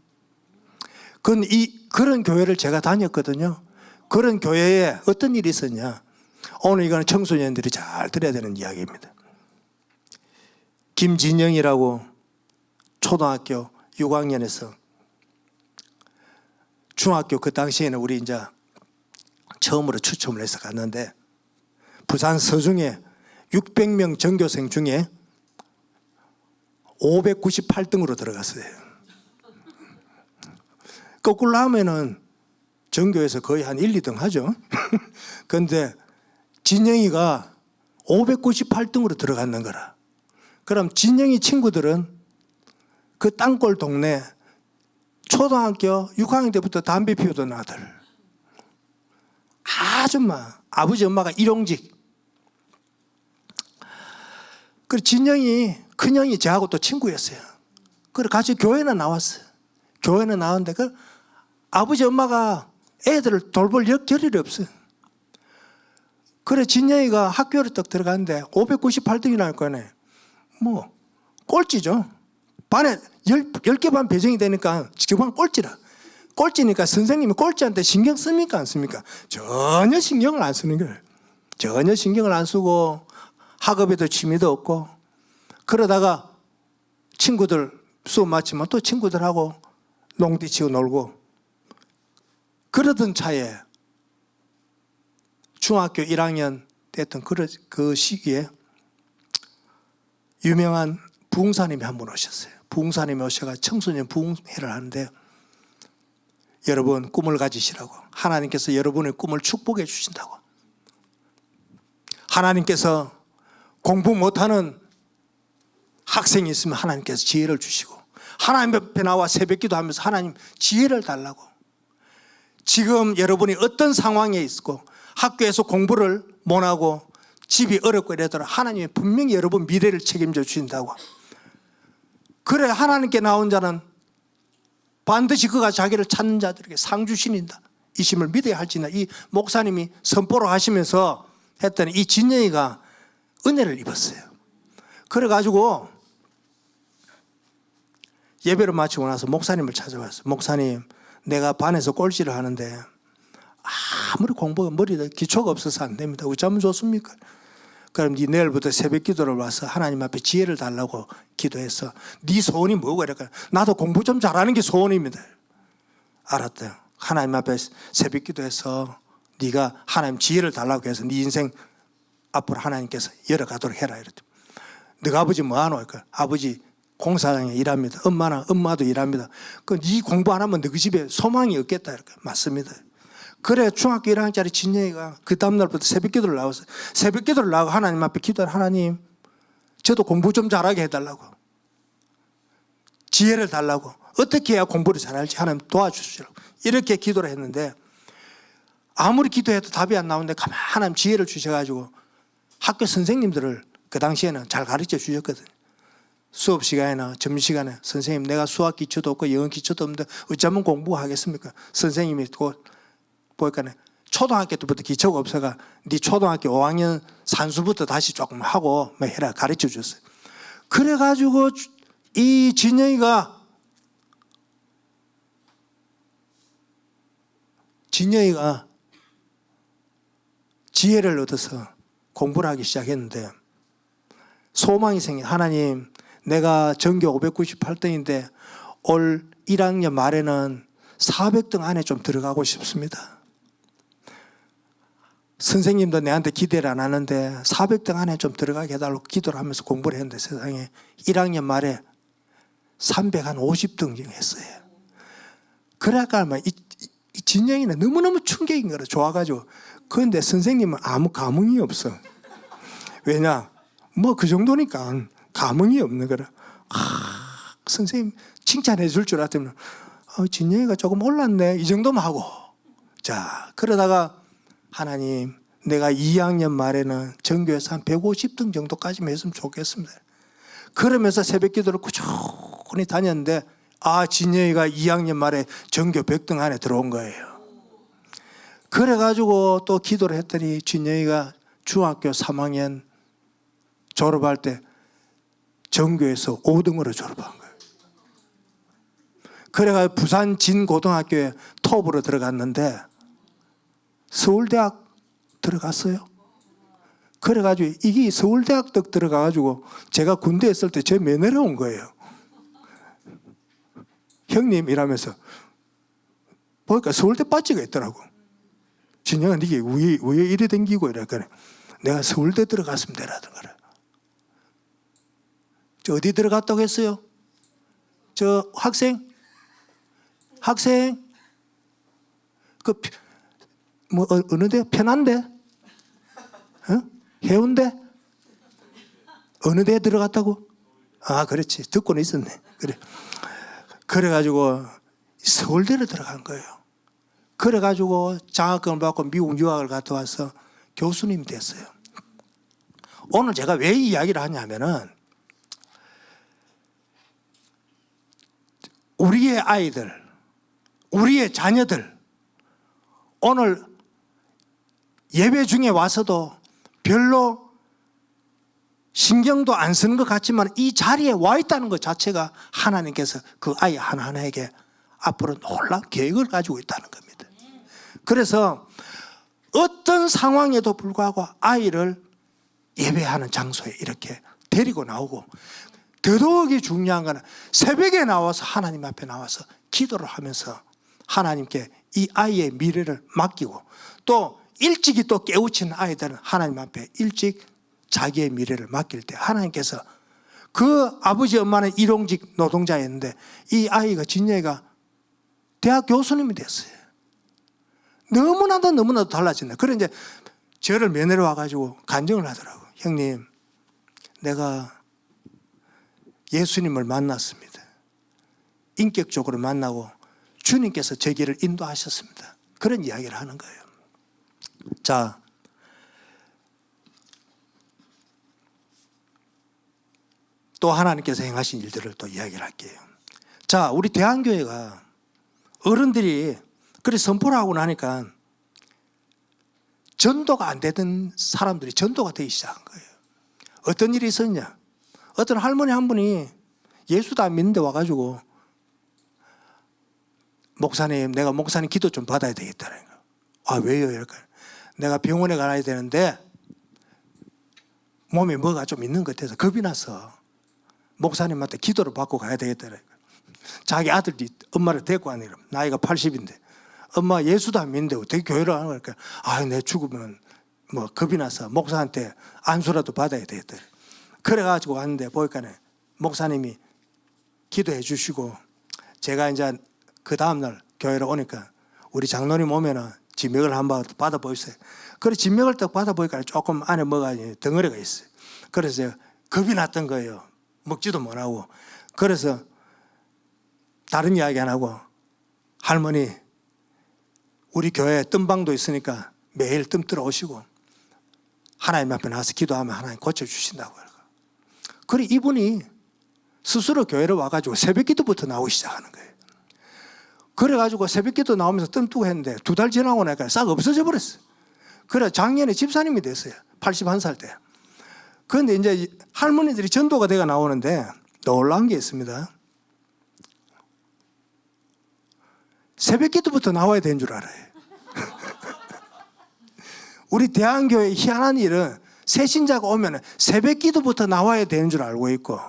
그런 교회를 제가 다녔거든요. 그런 교회에 어떤 일이 있었냐. 오늘 이거는 청소년들이 잘 들어야 되는 이야기입니다. 김진영이라고 초등학교 6학년에서 중학교 그 당시에는 우리 이제 처음으로 추첨을 해서 갔는데 부산 서중에 600명 전교생 중에 598등으로 들어갔어요. 거꾸로 하면은 전교에서 거의 한 1, 2등 하죠. 그런데 진영이가 598등으로 들어갔는 거라. 그럼 진영이 친구들은 그 땅골 동네 초등학교 6학년 때부터 담배 피우던 아들, 아줌마, 아버지 엄마가 일용직. 그리고 진영이 큰형이 저하고 또 친구였어요. 그래 같이 교회는 나왔어요. 교회는 나왔는데 그 아버지 엄마가 애들을 돌볼 겨를이 없어요. 그래 진영이가 학교를 딱 들어갔는데 598등이 날 거네. 뭐 꼴찌죠. 반에 10개 반 배정이 되니까 지금 꼴찌라. 꼴찌니까 선생님이 꼴찌한테 신경 씁니까 안 씁니까? 전혀 신경을 안 쓰는 거예요. 전혀 신경을 안 쓰고 학업에도 취미도 없고 그러다가 친구들 수업 마치면 또 친구들하고 농디치고 놀고 그러던 차에 중학교 1학년 됐던 그 시기에 유명한 부흥사님이 한 분 오셨어요. 부흥사님이 오셔가 청소년 부흥회를 하는데 여러분 꿈을 가지시라고 하나님께서 여러분의 꿈을 축복해 주신다고 하나님께서 공부 못하는 학생이 있으면 하나님께서 지혜를 주시고 하나님 앞에 나와 새벽기도 하면서 하나님 지혜를 달라고 지금 여러분이 어떤 상황에 있고 학교에서 공부를 못하고 집이 어렵고 이러더라 하나님이 분명히 여러분 미래를 책임져 주신다고 그래 하나님께 나온 자는 반드시 그가 자기를 찾는 자들에게 상 주시는다 이심을 믿어야 할지나 이 목사님이 선포를 하시면서 했더니 이 진영이가 은혜를 입었어요. 그래가지고 예배를 마치고 나서 목사님을 찾아왔어요. 목사님 내가 반에서 꼴찌를 하는데 아무리 공부가 머리에 기초가 없어서 안 됩니다. 어쩌면 좋습니까? 그럼 네 내일부터 새벽 기도를 와서 하나님 앞에 지혜를 달라고 기도해서 네 소원이 뭐고 이럴까? 나도 공부 좀 잘하는 게 소원입니다. 알았대요. 하나님 앞에 새벽 기도해서 네가 하나님 지혜를 달라고 해서 네 인생 앞으로 하나님께서 열어가도록 해라 이랬죠. 너가 아버지 뭐하노? 그러니까 아버지 공사장에 일합니다. 엄마도 일합니다. 그 네 공부 안 하면 너희 집에 소망이 없겠다 이렇게 맞습니다. 그래 중학교 1학년짜리 진영이가 그 다음날부터 새벽기도를 나와서 새벽기도를 나가고 하나님 앞에 기도를 하나님 저도 공부 좀 잘하게 해달라고 지혜를 달라고 어떻게 해야 공부를 잘할지 하나님 도와주시라고 이렇게 기도를 했는데 아무리 기도해도 답이 안 나오는데 가만 하나님 지혜를 주셔가지고 학교 선생님들을 그 당시에는 잘 가르쳐 주셨거든요. 수업 시간이나 점심시간에 선생님 내가 수학 기초도 없고 영어 기초도 없는데 어쩌면 공부하겠습니까? 선생님이 곧 보니까 초등학교 때부터 기초가 없어가 네 초등학교 5학년 산수부터 다시 조금 하고 뭐 해라 가르쳐 줬어요. 그래가지고 이 진영이가 지혜를 얻어서 공부를 하기 시작했는데 소망이 생긴 하나님 내가 전교 598등인데 올 1학년 말에는 400등 안에 좀 들어가고 싶습니다. 선생님도 내한테 기대를 안 하는데 400등 안에 좀 들어가게 해달라고 기도를 하면서 공부를 했는데 세상에 1학년 말에 350등 했어요. 그러니까 이 진영이는 너무너무 충격인 거라 좋아가지고 그런데 선생님은 아무 감흥이 없어. 왜냐 뭐 그 정도니까 감흥이 없는 거라. 선생님 칭찬해 줄 줄 알았더니 진영이가 조금 올랐네 이 정도만 하고 자 그러다가 하나님 내가 2학년 말에는 전교에서 한 150등 정도까지만 했으면 좋겠습니다. 그러면서 새벽 기도를 꾸준히 다녔는데 진영이가 2학년 말에 전교 100등 안에 들어온 거예요. 그래가지고 또 기도를 했더니 진영이가 중학교 3학년 졸업할 때 전교에서 5등으로 졸업한 거예요. 그래가지고 부산 진고등학교에 톱으로 들어갔는데 서울대학 들어갔어요. 그래가지고 이게 서울대학 딱 들어가가지고 제가 군대에 있을 때 제 면회를 온 거예요. 형님 이라면서 보니까 서울대 빠지가 있더라고. 진영아 니게 왜 이래 댕기고 이랬거든. 내가 서울대 들어갔으면 되라던 거라. 저 어디 들어갔다고 했어요? 저 학생 그 뭐 어느 데 편한데? 해운대? 어느 데 들어갔다고? 그렇지 듣고는 있었네. 그래. 그래가지고 서울대를 들어간 거예요. 그래가지고 장학금을 받고 미국 유학을 갔다 와서 교수님이 됐어요. 오늘 제가 왜 이 이야기를 하냐면은 우리의 아이들, 우리의 자녀들 오늘 예배 중에 와서도 별로 신경도 안 쓰는 것 같지만 이 자리에 와 있다는 것 자체가 하나님께서 그 아이 하나하나에게 앞으로 놀라운 계획을 가지고 있다는 겁니다. 그래서 어떤 상황에도 불구하고 아이를 예배하는 장소에 이렇게 데리고 나오고, 더더욱이 중요한 것은 새벽에 나와서 하나님 앞에 나와서 기도를 하면서 하나님께 이 아이의 미래를 맡기고, 또 일찍이 또 깨우치는 아이들은 하나님 앞에 일찍 자기의 미래를 맡길 때 하나님께서, 그 아버지 엄마는 일용직 노동자였는데 이 아이가 진영이가 대학 교수님이 됐어요. 너무나도 달라진다. 그래 이제 저를 면회로 와가지고 간증을 하더라고. 형님, 내가 예수님을 만났습니다. 인격적으로 만나고 주님께서 제 길을 인도하셨습니다. 그런 이야기를 하는 거예요. 자, 또 하나님께서 행하신 일들을 또 이야기를 할게요. 자, 우리 대한교회가 어른들이 그렇게 선포를 하고 나니까 전도가 안 되던 사람들이 전도가 되기 시작한 거예요. 어떤 일이 있었냐? 어떤 할머니 한 분이 예수도 안 믿는데 와가지고, 목사님, 내가 목사님 기도 좀 받아야 되겠다는 거예요. 아, 왜요? 이럴까? 내가 병원에 가야 되는데 몸에 뭐가 좀 있는 것 같아서 겁이 나서 목사님한테 기도를 받고 가야 되겠다는 거예요. 자기 아들이 엄마를 데리고 가니까 나이가 80인데 엄마 예수도 안 믿는데 어떻게 교회를 하는 거니까, 아, 내 죽으면 뭐 겁이 나서 목사한테 안수라도 받아야 되겠다. 그래가지고 왔는데 보니까 목사님이 기도해 주시고, 제가 이제 그 다음날 교회로 오니까 우리 장로님 오면은 진맥을 한번 받아보세요. 그래 진맥을 딱 받아보니까 조금 안에 뭐가 덩어리가 있어요. 그래서 겁이 났던 거예요. 먹지도 못하고. 그래서 다른 이야기 안 하고, 할머니 우리 교회에 뜸방도 있으니까 매일 뜸 들어오시고 하나님 앞에 나와서 기도하면 하나님 고쳐주신다고. 그래 이분이 스스로 교회를 와가지고 새벽 기도부터 나오기 시작하는 거예요. 그래가지고 새벽 기도 나오면서 뜸 뜨고 했는데 2달 지나고 나니까 싹 없어져 버렸어요. 그래 작년에 집사님이 됐어요. 81살 때. 그런데 이제 할머니들이 전도가 돼가 나오는데 놀라운 게 있습니다. 새벽 기도부터 나와야 되는 줄 알아요. 우리 대한교회 희한한 일은 새신자가 오면 새벽 기도부터 나와야 되는 줄 알고 있고,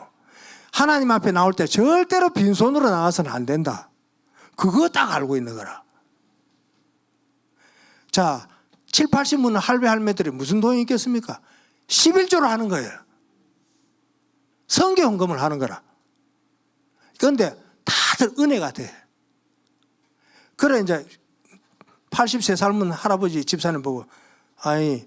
하나님 앞에 나올 때 절대로 빈손으로 나와서는 안 된다. 그거 딱 알고 있는 거라. 자, 7, 80문 할배 할매들이 무슨 돈이 있겠습니까? 11조를 하는 거예요. 성교 헌금을 하는 거라. 그런데 다들 은혜가 돼. 그래 이제 80세 삶은 할아버지 집사님 보고, 아니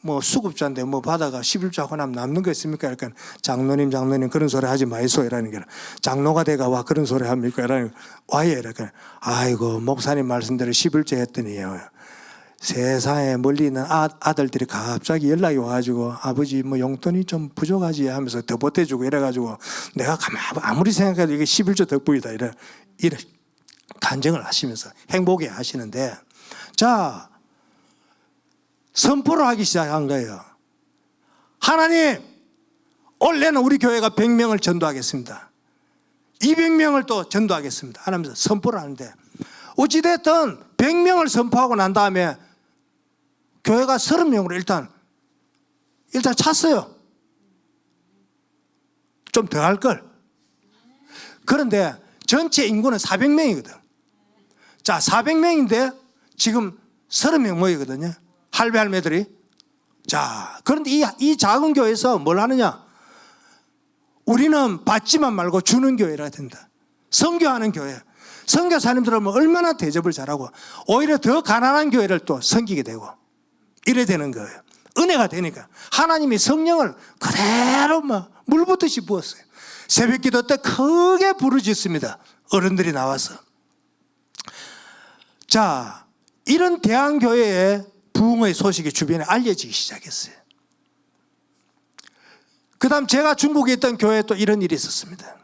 뭐 수급자인데 뭐 받아가 11조 하고 나면 남는 거 있습니까? 그러니까 장로님 그런 소리 하지 마이소 이라는 게, 장로가 돼가 와 그런 소리 합니까? 이라는 와예 이렇게. 아이고 목사님 말씀대로 11조 했더니요, 세상에 멀리 있는 아들들이 갑자기 연락이 와가지고 아버지 뭐 용돈이 좀 부족하지 하면서 더 보태주고 이래가지고 내가 가만 아무리 생각해도 이게 11조 덕분이다 이래 간증을 하시면서 행복해 하시는데, 자 선포를 하기 시작한 거예요. 하나님 올해는 우리 교회가 100명을 전도하겠습니다. 200명을 또 전도하겠습니다 하면서 선포를 하는데, 어찌됐든 100명을 선포하고 난 다음에 교회가 30명으로 일단 찼어요. 좀 더 할 걸. 그런데 전체 인구는 400명이거든. 자, 400명인데 지금 30명 모이거든요. 할배 할매들이. 자, 그런데 이 작은 교회에서 뭘 하느냐? 우리는 받지만 말고 주는 교회라 된다. 선교하는 교회. 선교사님들은 얼마나 대접을 잘하고 오히려 더 가난한 교회를 또 섬기게 되고 이래 되는 거예요. 은혜가 되니까 하나님이 성령을 그대로 물 붓듯이 부었어요. 새벽 기도 때 크게 부르짖습니다. 어른들이 나와서. 자, 이런 대한교회의 부흥의 소식이 주변에 알려지기 시작했어요. 그 다음 제가 중국에 있던 교회에 또 이런 일이 있었습니다.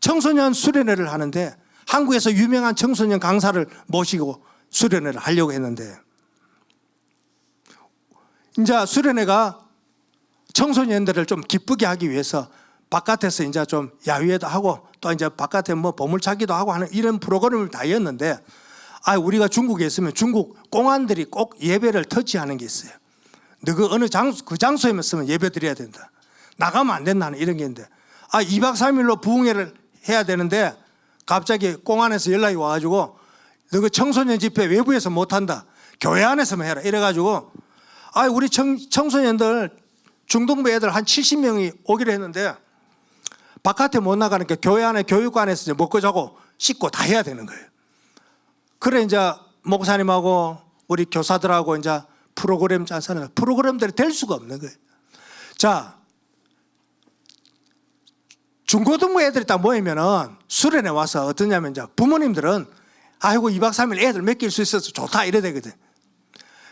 청소년 수련회를 하는데 한국에서 유명한 청소년 강사를 모시고 수련회를 하려고 했는데, 이제 수련회가 청소년들을 좀 기쁘게 하기 위해서 바깥에서 이제 좀 야유회도 하고 또 이제 바깥에 뭐 보물찾기도 하고 하는 이런 프로그램을 다였는데, 우리가 중국에 있으면 중국 공안들이 꼭 예배를 터치하는 게 있어요. 너그 어느 그 장소에만 쓰면 예배 드려야 된다. 나가면 안 된다는 이런 게 있는데, 2박 3일로 부흥회를 해야 되는데 갑자기 공안에서 연락이 와가지고 너그 청소년 집회 외부에서 못한다. 교회 안에서만 해라. 이래가지고 우리 청소년들 중등부 애들 한 70명이 오기로 했는데 바깥에 못 나가니까 교회 안에 교육관에서 이제 먹고 자고 씻고 다 해야 되는 거예요. 그래 이제 목사님하고 우리 교사들하고 이제 프로그램 짜서는 프로그램들이 될 수가 없는 거예요. 자, 중고등부 애들이 딱 모이면은 수련회 와서 어떠냐면 이제 부모님들은 2박 3일 애들 맡길 수 있어서 좋다 이래 되거든.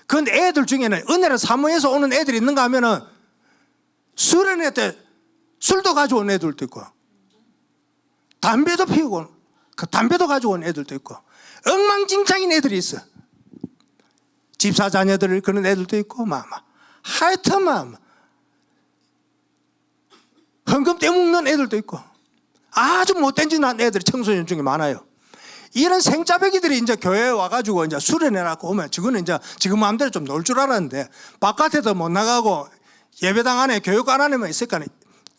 그런데 애들 중에는 은혜를 사모해서 오는 애들이 있는가 하면은 수련회 때 술도 가져온 애들도 있고 담배도 피우고 그 담배도 가져온 애들도 있고 엉망진창인 애들이 있어. 집사 자녀들 그런 애들도 있고 하여튼 헌금 떼먹는 애들도 있고 아주 못된 짓 한 애들이 청소년 중에 많아요. 이런 생짜배기들이 이제 교회에 와가지고 이제 수련회라고 오면 저거는 이제 지금 마음대로 좀 놀 줄 알았는데 바깥에도 못 나가고 예배당 안에 교육관 안에만 있으니까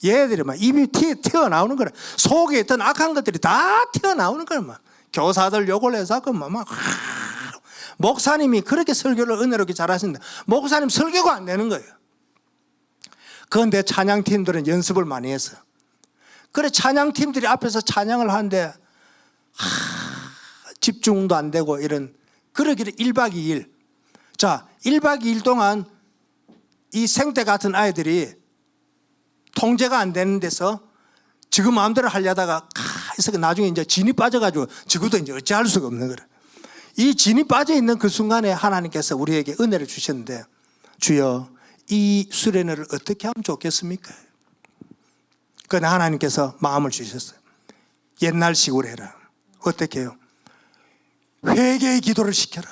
얘들이 막 입이 튀어나오는 거라. 속에 있던 악한 것들이 다 튀어나오는 거야. 막 교사들 욕을 해서 막 목사님이 그렇게 설교를 은혜롭게 잘하시는데 목사님 설교가 안 되는 거예요. 그런데 찬양팀들은 연습을 많이 했어요. 그래 찬양팀들이 앞에서 찬양을 하는데 집중도 안 되고 그러기를 1박 2일. 자, 1박 2일 동안 이 생태 같은 아이들이 통제가 안 되는 데서 지금 마음대로 하려다가 나중에 이제 진이 빠져가지고 지금도 이제 어찌할 수가 없는 거예요. 이 진이 빠져 있는 그 순간에 하나님께서 우리에게 은혜를 주셨는데, 주여 이 수련회를 어떻게 하면 좋겠습니까? 그러나 하나님께서 마음을 주셨어요. 옛날식으로 해라. 어떻게 해요? 회개의 기도를 시켜라.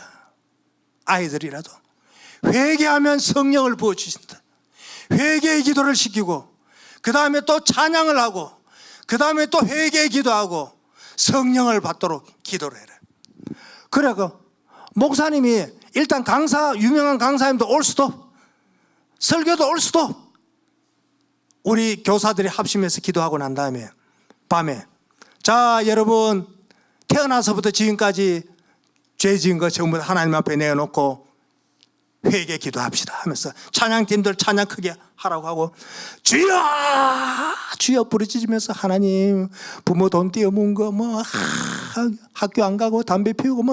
아이들이라도 회개하면 성령을 부어주신다. 회개의 기도를 시키고 그 다음에 또 찬양을 하고 그 다음에 또 회개의 기도하고 성령을 받도록 기도를 해라. 그래 목사님이 일단 유명한 강사님도 올 수도 설교도 올 수도 우리 교사들이 합심해서 기도하고 난 다음에 밤에 자 여러분 태어나서부터 지금까지 죄 지은 거 전부 하나님 앞에 내어놓고 회개 기도합시다 하면서 찬양팀들 찬양 크게 하라고 하고 주여 주여 부르짖으면서 하나님 부모 돈 떼어먹은 거 학교 안 가고 담배 피우고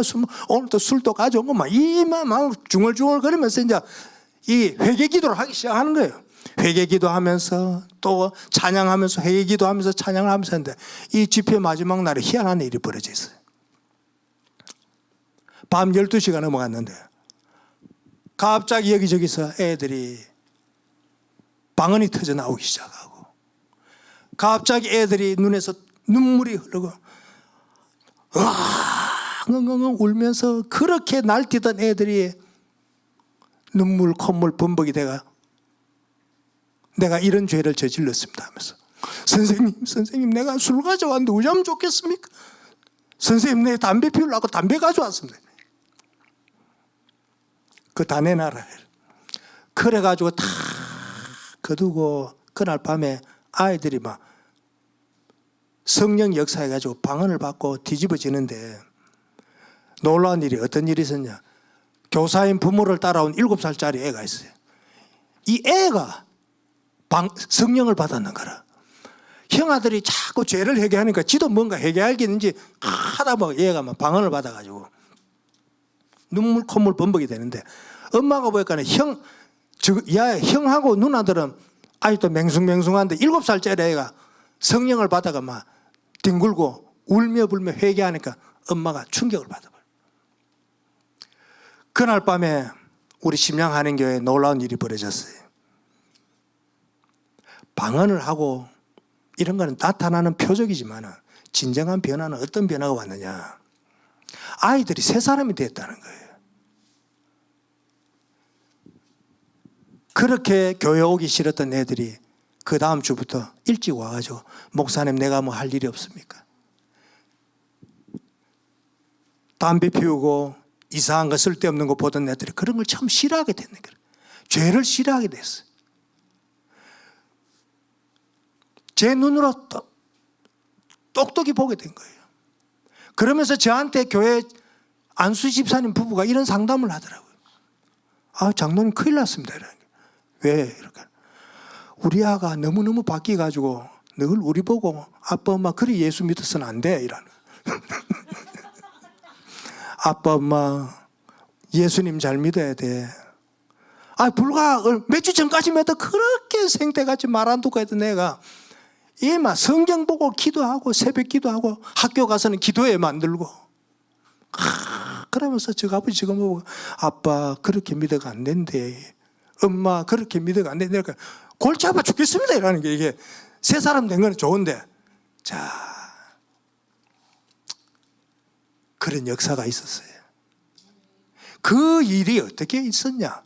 오늘도 술도 가져오고 이만 중얼중얼 거리면서 이제 이 회개 기도를 하기 시작하는 거예요. 회개 기도하면서 또 찬양하면서 회개 기도하면서 찬양을 하면서 했는데 이 집회 마지막 날에 희한한 일이 벌어져 있어요. 밤 12시가 넘어갔는데 갑자기 여기저기서 애들이 방언이 터져 나오기 시작하고 갑자기 애들이 눈에서 눈물이 흐르고 울면서 그렇게 날뛰던 애들이 눈물 콧물 범벅이 돼가 내가 이런 죄를 저질렀습니다 하면서 선생님 내가 술 가져왔는데 어쩌면 좋겠습니까? 선생님 내 담배 피우려고 담배 가져왔습니다. 그 다 내놔라. 그래가지고 다 거두고 그날 밤에 아이들이 막 성령 역사해가지고 방언을 받고 뒤집어지는데 놀라운 일이 어떤 일이 있었냐. 교사인 부모를 따라온 7살짜리 애가 있어요. 이 애가 성령을 받았는 거라. 형아들이 자꾸 죄를 회개하니까 지도 뭔가 회개하겠는지 하다 보면 얘가 막 방언을 받아가지고 눈물 콧물 범벅이 되는데 엄마가 보니까 형하고 누나들은 아직도 맹숭맹숭한데 7살짜리 애가 성령을 받아가 막 뒹굴고 울며 불며 회개하니까 엄마가 충격을 받아버려. 그날 밤에 우리 심양한인교회에 놀라운 일이 벌어졌어요. 방언을 하고 이런 거는 나타나는 표적이지만 진정한 변화는 어떤 변화가 왔느냐. 아이들이 새 사람이 됐다는 거예요. 그렇게 교회 오기 싫었던 애들이 그 다음 주부터 일찍 와가지고 목사님 내가 뭐 할 일이 없습니까? 담배 피우고 이상한 거 쓸데없는 거 보던 애들이 그런 걸 참 싫어하게 됐는 거예요. 죄를 싫어하게 됐어요. 제 눈으로 똑똑히 보게 된 거예요. 그러면서 저한테 교회 안수 집사님 부부가 이런 상담을 하더라고요. 아, 장로님 큰일 났습니다. 왜? 이렇게. 우리 아가 너무너무 바뀌어가지고 늘 우리 보고 아빠 엄마 그래 예수 믿어서는 안 돼 이러는 아빠 엄마 예수님 잘 믿어야 돼. 아, 불과 몇 주 전까지만 해도 그렇게 생태같이 말 안 듣고 했던 내가 얘만 성경 보고 기도하고 새벽 기도하고 학교 가서는 기도회 만들고 그러면서 저 아버지 지금 보고 아빠 그렇게 믿어가 안 된대. 엄마 그렇게 믿어가 안 된대. 골치 아파 죽겠습니다 이라는 게 이게 새 사람 된 건 좋은데 자 그런 역사가 있었어요. 그 일이 어떻게 있었냐?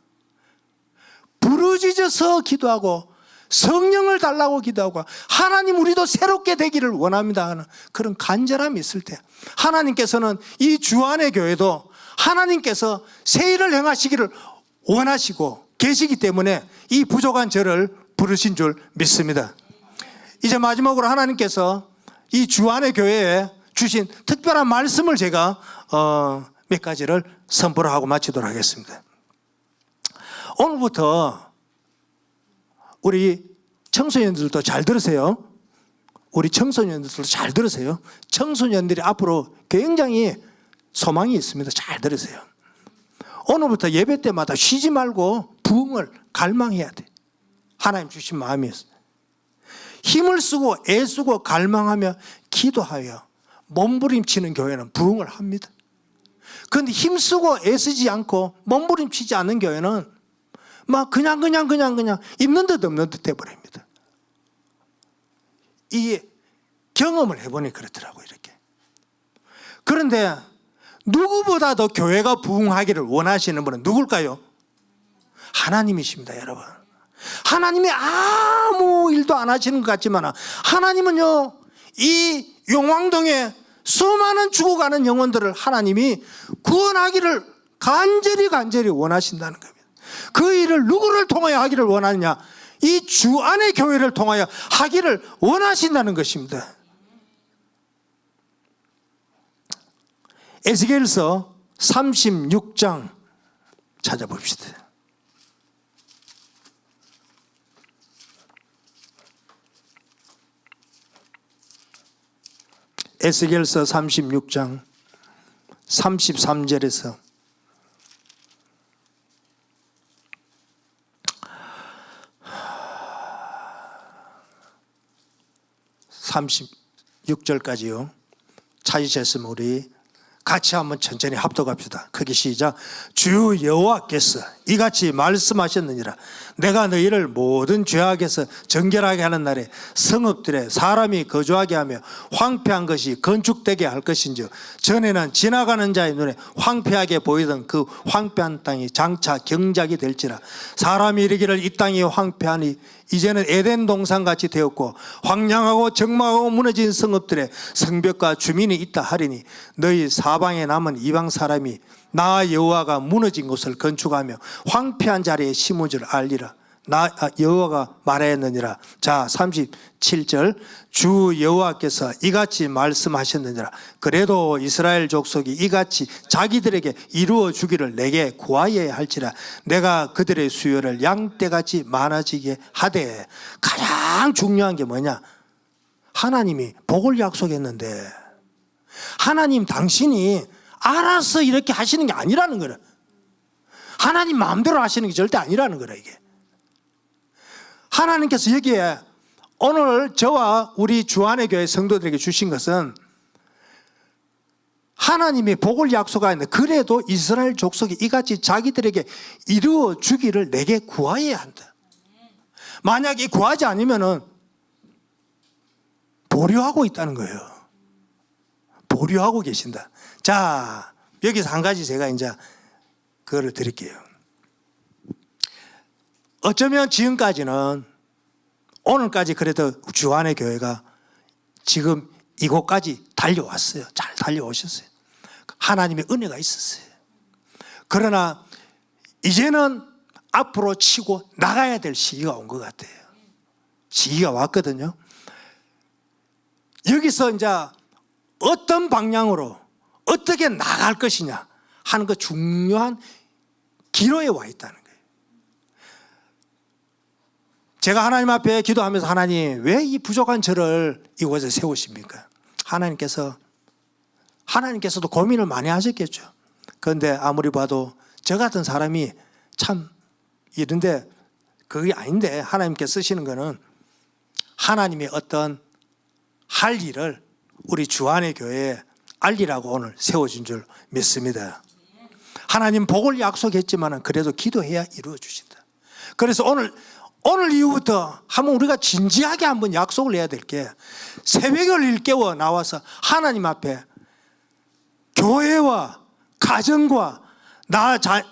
부르짖어서 기도하고 성령을 달라고 기도하고 하나님 우리도 새롭게 되기를 원합니다 하는 그런 간절함이 있을 때 하나님께서는 이 주안의 교회도 하나님께서 새 일을 행하시기를 원하시고 계시기 때문에 이 부족한 저를 부르신 줄 믿습니다. 이제 마지막으로 하나님께서 이 주안의 교회에 주신 특별한 말씀을 제가 몇 가지를 선포를 하고 마치도록 하겠습니다. 오늘부터 우리 청소년들도 잘 들으세요. 우리 청소년들도 잘 들으세요. 청소년들이 앞으로 굉장히 소망이 있습니다. 잘 들으세요. 오늘부터 예배 때마다 쉬지 말고 부흥을 갈망해야 돼. 하나님 주신 마음이었어요. 힘을 쓰고 애쓰고 갈망하며 기도하여 몸부림치는 교회는 부흥을 합니다. 그런데 힘쓰고 애쓰지 않고 몸부림치지 않는 교회는 막 그냥 있는 듯 없는 듯 해버립니다. 이 경험을 해보니 그렇더라고요. 이렇게. 그런데 누구보다 더 교회가 부흥하기를 원하시는 분은 누굴까요? 하나님이십니다, 여러분. 하나님이 아무 일도 안 하시는 것 같지만 하나님은요, 이 용왕동에 수많은 죽어가는 영혼들을 하나님이 구원하기를 간절히 원하신다는 겁니다. 그 일을 누구를 통하여 하기를 원하느냐? 이 주 안의 교회를 통하여 하기를 원하신다는 것입니다. 에스겔서 36장 찾아봅시다. 에스겔서 36장 33절에서 36절까지요. 찾으셨으면 우리 같이 한번 천천히 합독합시다. 크게 시작. 주 여호와께서 이같이 말씀하셨느니라. 내가 너희를 모든 죄악에서 정결하게 하는 날에 성읍들에 사람이 거주하게 하며 황폐한 것이 건축되게 할 것인즉 전에는 지나가는 자의 눈에 황폐하게 보이던 그 황폐한 땅이 장차 경작이 될지라. 사람이 이르기를 이 땅이 황폐하니 이제는 에덴 동산같이 되었고 황량하고 적막하고 무너진 성읍들에 성벽과 주민이 있다 하리니 너희 사방에 남은 이방 사람이 나 여호와가 무너진 곳을 건축하며 황폐한 자리에 심은 줄 알리라. 나 여호와가 말하였느니라. 자 37절 주 여호와께서 이같이 말씀하셨느니라. 그래도 이스라엘 족속이 이같이 자기들에게 이루어 주기를 내게 구하여야 할지라. 내가 그들의 수요를 양떼같이 많아지게 하되. 가장 중요한 게 뭐냐? 하나님이 복을 약속했는데 하나님 당신이 알아서 이렇게 하시는 게 아니라는 거라. 하나님 마음대로 하시는 게 절대 아니라는 거라. 이게 하나님께서 여기에 오늘 저와 우리 주안의 교회 성도들에게 주신 것은 하나님이 복을 약속하였는데 그래도 이스라엘 족속이 이같이 자기들에게 이루어 주기를 내게 구하여야 한다. 만약에 구하지 않으면은 보류하고 있다는 거예요. 보류하고 계신다. 자, 여기서 한 가지 제가 이제 그거를 드릴게요. 어쩌면 지금까지는 오늘까지 그래도 주안의 교회가 지금 이곳까지 달려왔어요. 잘 달려오셨어요. 하나님의 은혜가 있었어요. 그러나 이제는 앞으로 치고 나가야 될 시기가 온 것 같아요. 시기가 왔거든요. 여기서 이제 어떤 방향으로 어떻게 나갈 것이냐 하는 그 중요한 기로에 와 있다는 거예요. 제가 하나님 앞에 기도하면서 하나님 왜 이 부족한 저를 이곳에 세우십니까? 하나님께서도 고민을 많이 하셨겠죠. 그런데 아무리 봐도 저 같은 사람이 참 이런데 그게 아닌데 하나님께 쓰시는 거는 하나님의 어떤 할 일을 우리 주안의 교회에 알리라고 오늘 세워준 줄 믿습니다. 하나님 복을 약속했지만 그래도 기도해야 이루어 주신다. 그래서 오늘 이후부터 한번 우리가 진지하게 한번 약속을 해야 될 게 새벽을 일깨워 나와서 하나님 앞에 교회와 가정과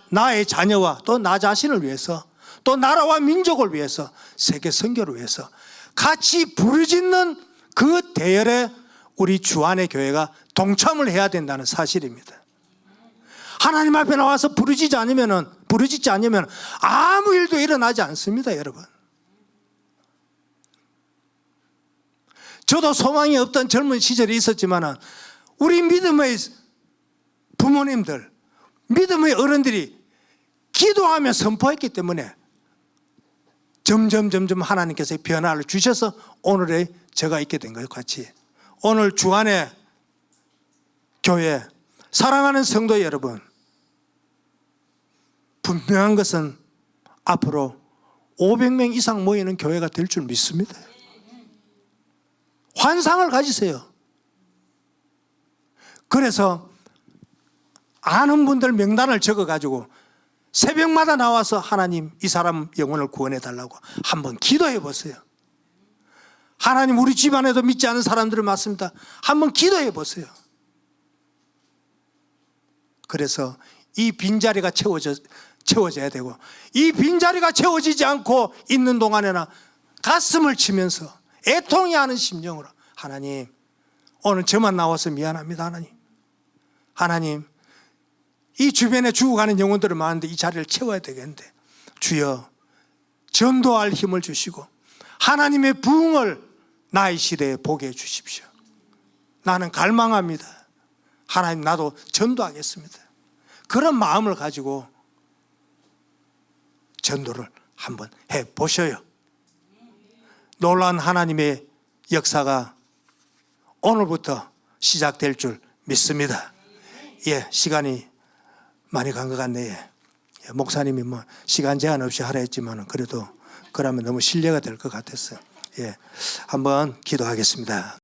나의 자녀와 또 나 자신을 위해서 또 나라와 민족을 위해서 세계 선교를 위해서 같이 부르짖는 그 대열에 우리 주안의 교회가 동참을 해야 된다는 사실입니다. 하나님 앞에 나와서 부르짖지 않으면 아무 일도 일어나지 않습니다, 여러분. 저도 소망이 없던 젊은 시절이 있었지만 우리 믿음의 부모님들, 믿음의 어른들이 기도하며 선포했기 때문에 점점 하나님께서 변화를 주셔서 오늘의 제가 있게 된 거예요. 같이 오늘 주안의 교회 사랑하는 성도 여러분, 분명한 것은 앞으로 500명 이상 모이는 교회가 될 줄 믿습니다. 환상을 가지세요. 그래서 아는 분들 명단을 적어가지고 새벽마다 나와서 하나님 이 사람 영혼을 구원해 달라고 한번 기도해 보세요. 하나님 우리 집안에도 믿지 않은 사람들이 많습니다. 한번 기도해 보세요. 그래서 이 빈자리가 채워져야 되고, 이 빈자리가 채워지지 않고 있는 동안에는 가슴을 치면서 애통해하는 심정으로 하나님 오늘 저만 나와서 미안합니다. 하나님 이 주변에 죽어가는 영혼들이 많은데 이 자리를 채워야 되겠는데 주여 전도할 힘을 주시고 하나님의 부흥을 나의 시대에 보게 해 주십시오. 나는 갈망합니다. 하나님 나도 전도하겠습니다. 그런 마음을 가지고 전도를 한번 해보셔요. 놀라운 하나님의 역사가 오늘부터 시작될 줄 믿습니다. 예, 시간이 많이 간 것 같네요. 목사님이 뭐 시간 제한 없이 하라 했지만 그래도 그러면 너무 신뢰가 될 것 같았어요. 예, 한번 기도하겠습니다.